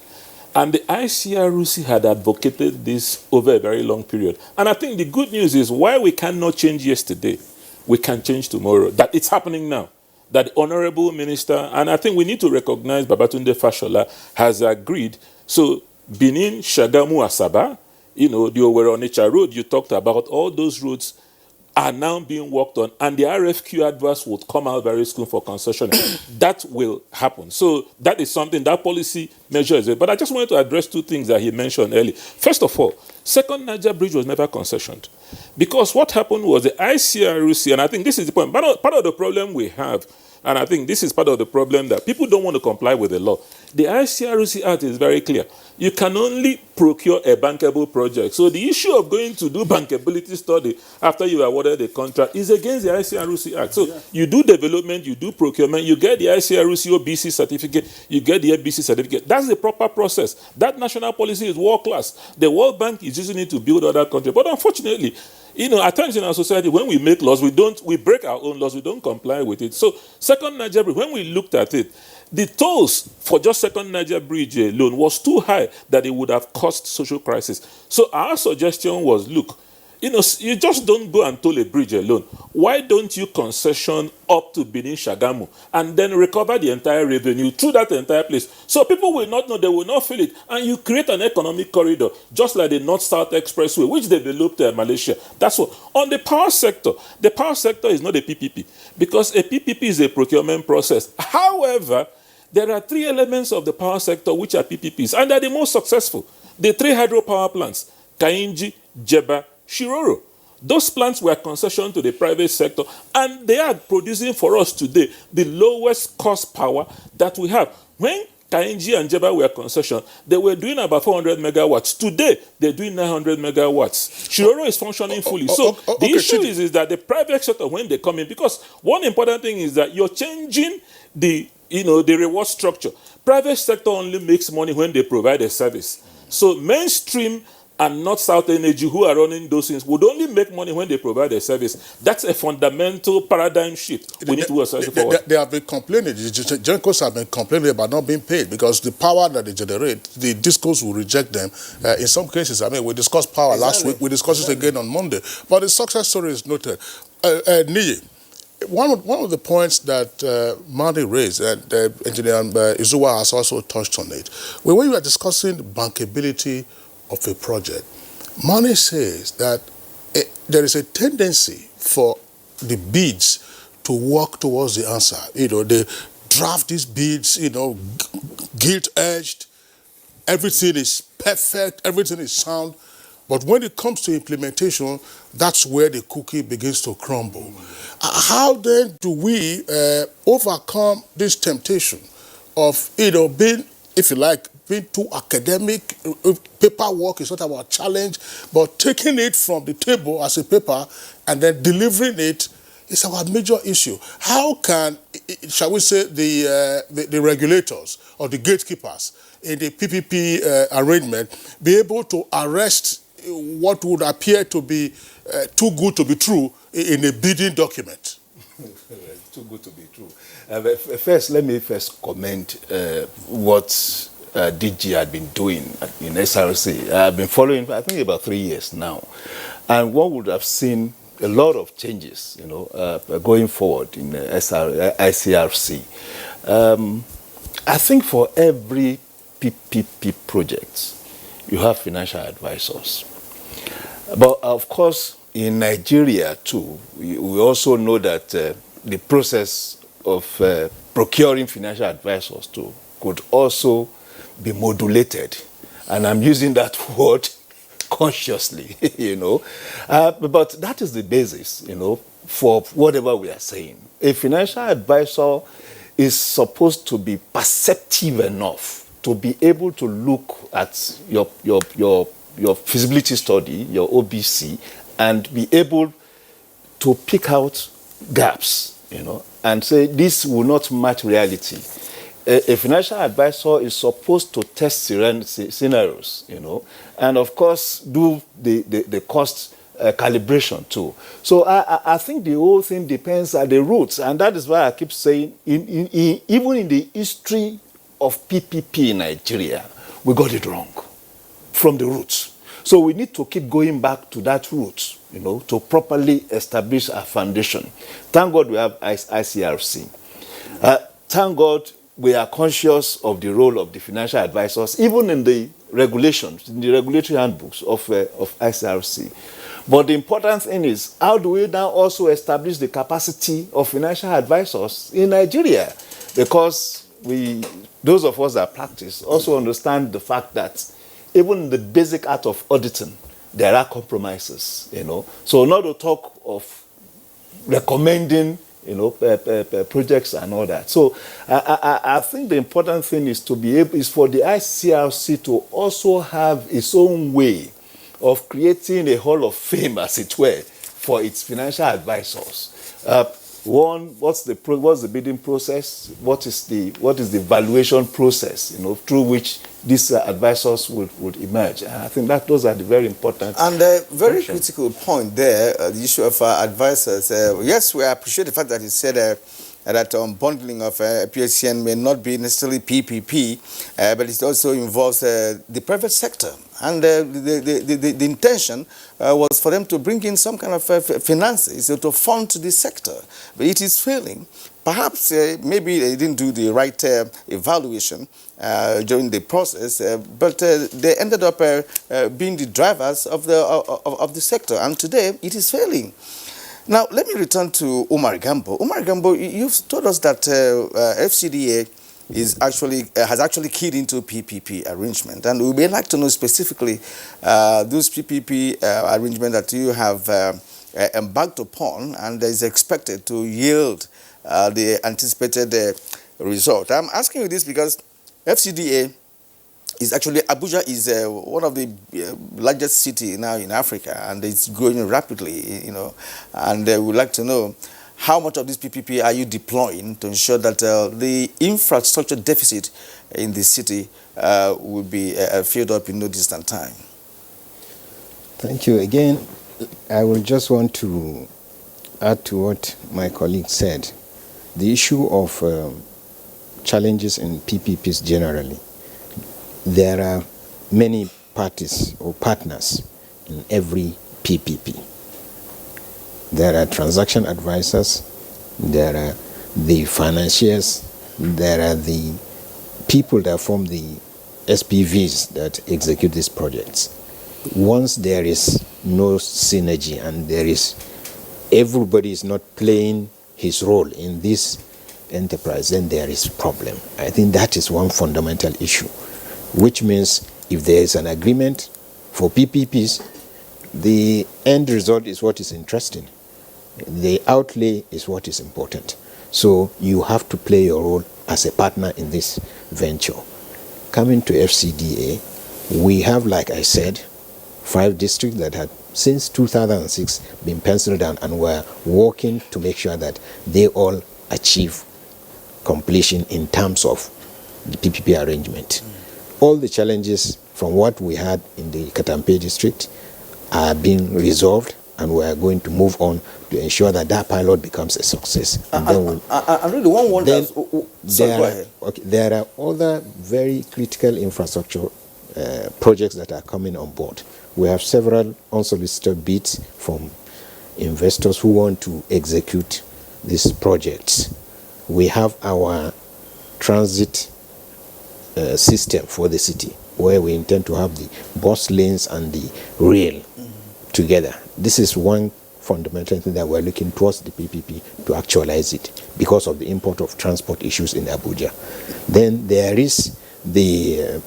And the ICRC had advocated this over a very long period. And I think the good news is why we cannot change yesterday, we can change tomorrow. That it's happening now. That the Honorable Minister, and I think we need to recognize Babatunde Fashola, has agreed. So Benin, Shagamu, Asaba, the Owerri Onitsha road, you talked about, all those roads are now being worked on, and the RFQ adverts would come out very soon for concession. That will happen. So that is something, that policy measure is there. But I just wanted to address two things that he mentioned earlier. First of all, Second Niger Bridge was never concessioned. Because what happened was the ICRC, and I think this is the point, part of the problem we have, and I think this is part of the problem, that people don't want to comply with the law. The ICRC Act is very clear. You can only procure a bankable project. So the issue of going to do bankability study after you awarded the contract is against the ICRC Act. So you do development, you do procurement, you get the ICRC OBC certificate, you get the FBC certificate. That's the proper process. That national policy is world class. The World Bank is using it to build other countries. But unfortunately, at times in our society, when we make laws, we break our own laws, we don't comply with it. So Second Niger Bridge, when we looked at it, the tolls for just Second Niger Bridge alone was too high that it would have caused social crisis. So our suggestion was, look, you just don't go and toll a bridge alone. Why don't you concession up to Benin Shagamu and then recover the entire revenue through that entire place? So people will not know, they will not feel it. And you create an economic corridor, just like the North-South Expressway, which developed Malaysia. That's what. On the power sector is not a PPP, because a PPP is a procurement process. However, there are three elements of the power sector which are PPPs, and they're the most successful. The three hydropower plants, Kainji, Jeba, Shiroro. Those plants were concessioned to the private sector, and they are producing for us today the lowest cost power that we have. When Kainji and Jeba were concessioned, they were doing about 400 megawatts. Today, they're doing 900 megawatts. Shiroro is functioning fully. So the issue is that the private sector, when they come in, because one important thing is that you're changing the reward structure. Private sector only makes money when they provide a service. So mainstream and North-South Energy, who are running those things, would only make money when they provide a service. That's a fundamental paradigm shift. We need to assess forward. They have been complaining, the GenCos have been complaining about not being paid because the power that they generate, the DisCos will reject them. In some cases, we discussed power last week, we discussed it again on Monday. But the success story is noted. Niyi, one of the points that Mani raised, and Engineer Izuwa has also touched on it, when we were discussing the bankability of a project, Mani says that there is a tendency for the bids to work towards the answer. They draft these bids, gilt-edged, everything is perfect, everything is sound, but when it comes to implementation, that's where the cookie begins to crumble. How then do we overcome this temptation of, being, if you like, being too academic? Paperwork is not our challenge, but taking it from the table as a paper and then delivering it is our major issue. How can, shall we say, the regulators or the gatekeepers in the PPP arrangement be able to arrest what would appear to be too good to be true in a bidding document? Too good to be true. First, let me comment what DG had been doing in SRC. I've been following, I think, about 3 years now. And one would have seen a lot of changes, going forward in ICRC. I think for every PPP project, you have financial advisors. But of course, in Nigeria too, we also know that the process of procuring financial advisors too could also be modulated. And I'm using that word consciously, but that is the basis, for whatever we are saying. A financial advisor is supposed to be perceptive enough to be able to look at your feasibility study, your OBC, and be able to pick out gaps, and say this will not match reality. A financial advisor is supposed to test scenarios, and of course do the cost calibration too. So I think the whole thing depends at the roots, and that is why I keep saying, even in the history of PPP in Nigeria, we got it wrong from the roots. So we need to keep going back to that root, to properly establish our foundation. Thank God we have ICRC. Thank God we are conscious of the role of the financial advisors, even in the regulations, in the regulatory handbooks of ICRC. But the important thing is, how do we now also establish the capacity of financial advisors in Nigeria? Because those of us that practice also understand the fact that even in the basic art of auditing, there are compromises, So not to talk of recommending, projects and all that. So I think the important thing is for the ICRC to also have its own way of creating a hall of fame, as it were, for its financial advisors. What's the bidding process? What is the valuation process? Through which these advisors would emerge. And I think that those are the very important. And a very critical point there, the issue of advisors. Yes, we appreciate the fact that you said that bundling of PSCN may not be necessarily PPP, but it also involves the private sector. And the intention was for them to bring in some kind of finances to fund this sector. But it is failing. Perhaps maybe they didn't do the right evaluation during the process, but they ended up being the drivers of the sector. And today, it is failing. Now, let me return to Umar Gambo. Umar Gambo, you've told us that FCDA has actually keyed into PPP arrangement, and we would like to know specifically those PPP arrangement that you have embarked upon and is expected to yield the anticipated result. I'm asking you this because FCDA is actually, Abuja is one of the largest city now in Africa, and it's growing rapidly, and we'd like to know how much of this PPP are you deploying to ensure that the infrastructure deficit in the city will be filled up in no distant time? Thank you. Again, I will just want to add to what my colleague said. The issue of challenges in PPPs generally. There are many parties or partners in every PPP. There are transaction advisors, there are the financiers, there are the people that form the SPVs that execute these projects. Once there is no synergy and everybody is not playing his role in this enterprise, then there is problem. I think that is one fundamental issue, which means if there is an agreement for PPPs, the end result is what is interesting. The outlay is what is important. So you have to play your role as a partner in this venture. Coming to FCDA, we have, like I said, 5 districts that had since 2006 been penciled down, and we're working to make sure that they all achieve completion in terms of the PPP arrangement. All the challenges from what we had in the Katampe district are being resolved, and we are going to move on to ensure that that pilot becomes a success. And really one wonders, there are other very critical infrastructure projects that are coming on board. We have several unsolicited bids from investors who want to execute these projects. We have our transit system for the city, where we intend to have the bus lanes and the rail together. This is one fundamental thing that we're looking towards the PPP to actualize it because of the import of transport issues in Abuja. Then there is the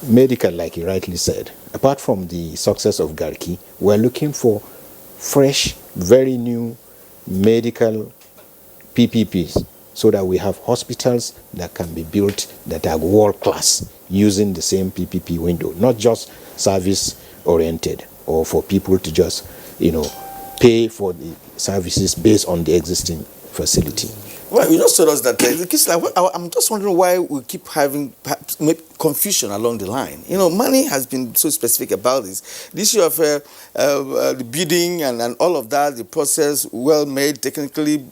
medical, like you rightly said. Apart from the success of Garki, we're looking for fresh, very new medical PPPs so that we have hospitals that can be built that are world-class using the same PPP window, not just service-oriented or for people to just, pay for the services based on the existing facility. Well, you just told us that I'm just wondering why we keep having confusion along the line. Money has been so specific about this. The issue of the bidding and all of that, the process well made, technically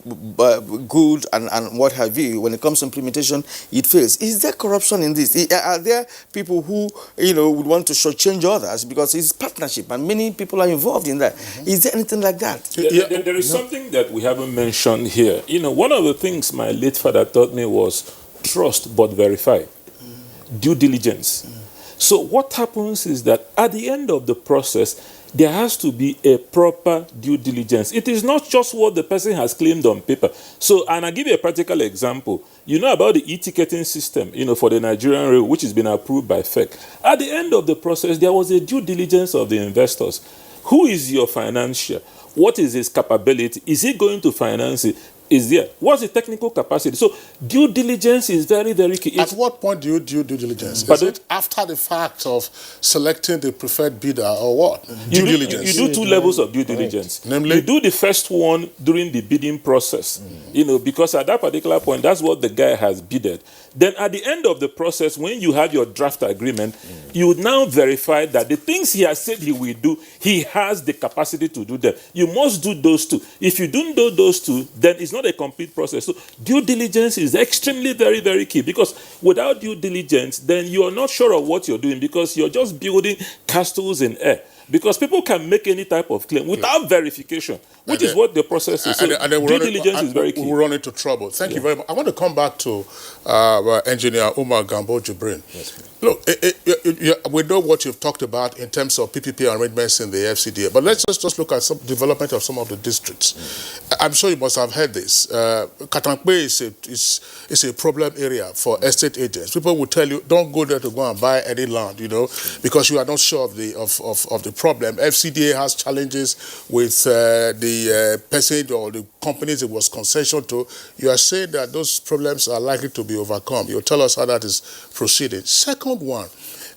good and what have you. When it comes to implementation, it fails. Is there corruption in this? Are there people who would want to shortchange others because it's partnership and many people are involved in that? Is there anything like that? There is something that we haven't mentioned here. One of the things my late father taught me was trust but verify. Due diligence. So what happens is that at the end of the process, there has to be a proper due diligence. It is not just what the person has claimed on paper. So, and I'll give you a practical example. You know about the e-ticketing system, for the Nigerian Rail, which has been approved by FEC. At the end of the process, there was a due diligence of the investors. Who is your financier? What is his capability? Is he going to finance it? Is there? What's the technical capacity? So due diligence is very, very key. At what point do you do due diligence? Is it after the fact of selecting the preferred bidder or what? Due diligence. You do two levels of due diligence. Namely? You do the first one during the bidding process, because at that particular point, that's what the guy has bidded. Then at the end of the process, when you have your draft agreement, you would now verify that the things he has said he will do, he has the capacity to do them. You must do those two. If you don't do those two, then it's not a complete process. So due diligence is extremely very, very key, because without due diligence, then you are not sure of what you're doing, because you're just building castles in air. Because people can make any type of claim without verification, which is what the process is. So due diligence is very key. We'll run into trouble. Thank you very much. I want to come back to Engineer Umar Gambo Jibrin. Yes, look, we know what you've talked about in terms of PPP arrangements in the FCDA, but let's just look at some development of some of the districts. I'm sure you must have heard this. Katankwe is a problem area for estate agents. People will tell you, don't go there to go and buy any land, because you are not sure of the problem. FCDA has challenges with the person or the companies it was concessioned to. You are saying that those problems are likely to be overcome. You'll tell us how that is proceeding. Second one,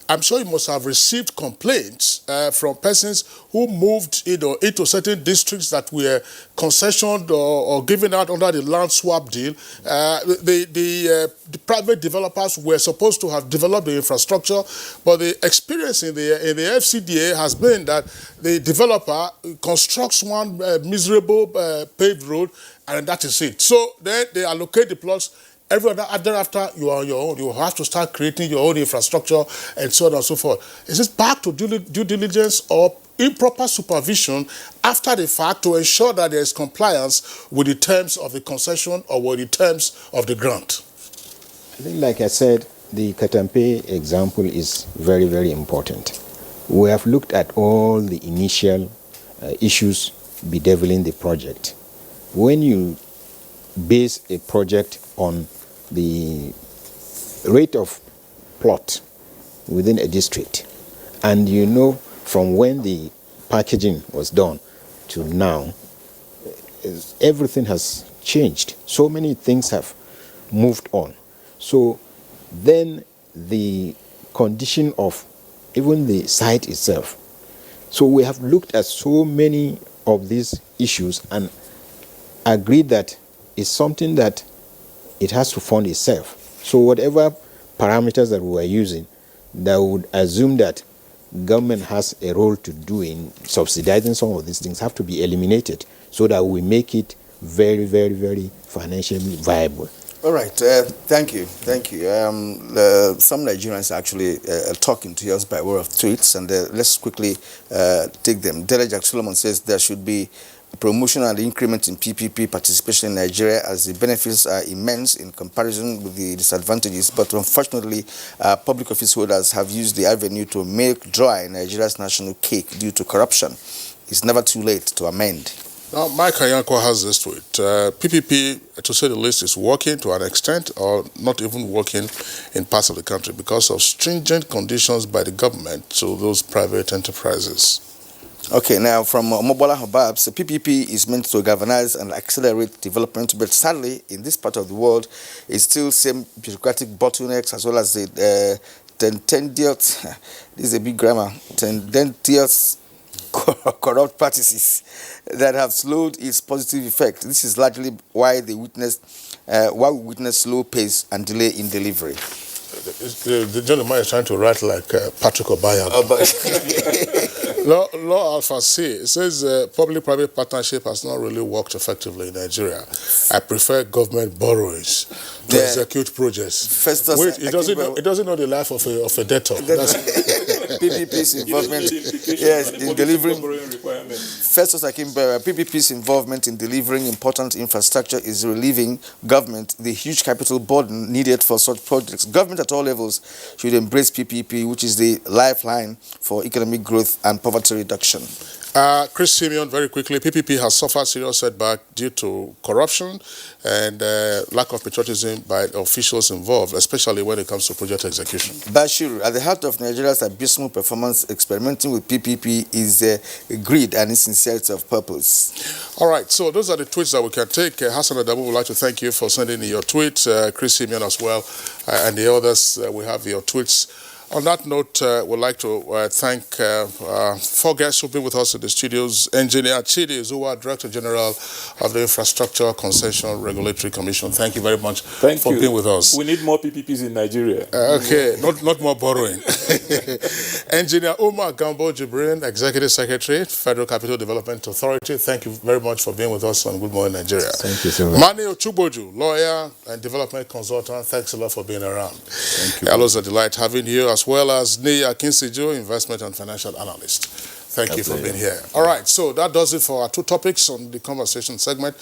I'm sure you must have received complaints from persons who moved into certain districts that were concessioned or given out under the land swap deal. The private developers were supposed to have developed the infrastructure, but the experience in the FCDA has been that the developer constructs one miserable paved road, and that is it. So then they allocate the plots. Every other thereafter, you are on your own. You have to start creating your own infrastructure and so on and so forth. Is this back to due diligence or improper supervision after the fact to ensure that there is compliance with the terms of the concession or with the terms of the grant? I think, like I said, the Katampe example is very, very important. We have looked at all the initial issues bedeviling the project. When you base a project on the rate of plot within a district, and from when the packaging was done to now, everything has changed. So many things have moved on. So then the condition of even the site itself. So we have looked at so many of these issues and agreed that it's something that it has to fund itself. So whatever parameters that we were using, that would assume that government has a role to do in subsidizing some of these things have to be eliminated so that we make it very, very, very financially viable. All right. Thank you. Thank you. Some Nigerians are actually talking to us by way of tweets, and let's quickly take them. Delejak Solomon says there should be promotion and increment in PPP participation in Nigeria, as the benefits are immense in comparison with the disadvantages. But unfortunately, public office holders have used the avenue to milk dry Nigeria's national cake due to corruption. It's never too late to amend. Now, Mike Ayanko has this tweet. PPP, to say the least, is working to an extent or not even working in parts of the country because of stringent conditions by the government to those private enterprises. Okay, now from Mobola Habab, PPP is meant to galvanize and accelerate development, but sadly, in this part of the world, it's still same bureaucratic bottlenecks as well as the tendentious, this is a big grammar, tendentious corrupt practices that have slowed its positive effect. This is largely why we witness slow pace and delay in delivery. The gentleman is trying to write like Patrick Obaya. Law Alpha C, it says public-private partnership has not really worked effectively in Nigeria. I prefer government borrowings to execute projects. Wait, it doesn't know the life of a debtor. PPP's involvement, yes, in delivering. Festus Akinbera, PPP's involvement in delivering important infrastructure is relieving government the huge capital burden needed for such projects. Government at all levels should embrace PPP, which is the lifeline for economic growth and poverty reduction. Chris Simeon, very quickly, PPP has suffered serious setback due to corruption and lack of patriotism by the officials involved, especially when it comes to project execution. Bashiru, at the heart of Nigeria's abysmal performance, experimenting with PPP is greed and insincerity of purpose. All right, so those are the tweets that we can take. Hassan Adamu would like to thank you for sending in your tweets, Chris Simeon as well, and the others. We have your tweets. On that note, we'd like to thank 4 guests who've been with us in the studios. Engineer Chidi Zuwa, Director General of the Infrastructure Concession Regulatory Commission. Thank you very much for being with us. We need more PPPs in Nigeria. Okay, not more borrowing. Engineer Umar Gambo Jibrin, Executive Secretary, Federal Capital Development Authority. Thank you very much for being with us on Good Morning Nigeria. Thank you so much. Mani Ochuboju, lawyer and development consultant. Thanks a lot for being around. Thank you. Always a delight having you, as well as Nia Kinsijo, investment and financial analyst. Thank you for being here. All right, so that does it for our 2 topics on the conversation segment.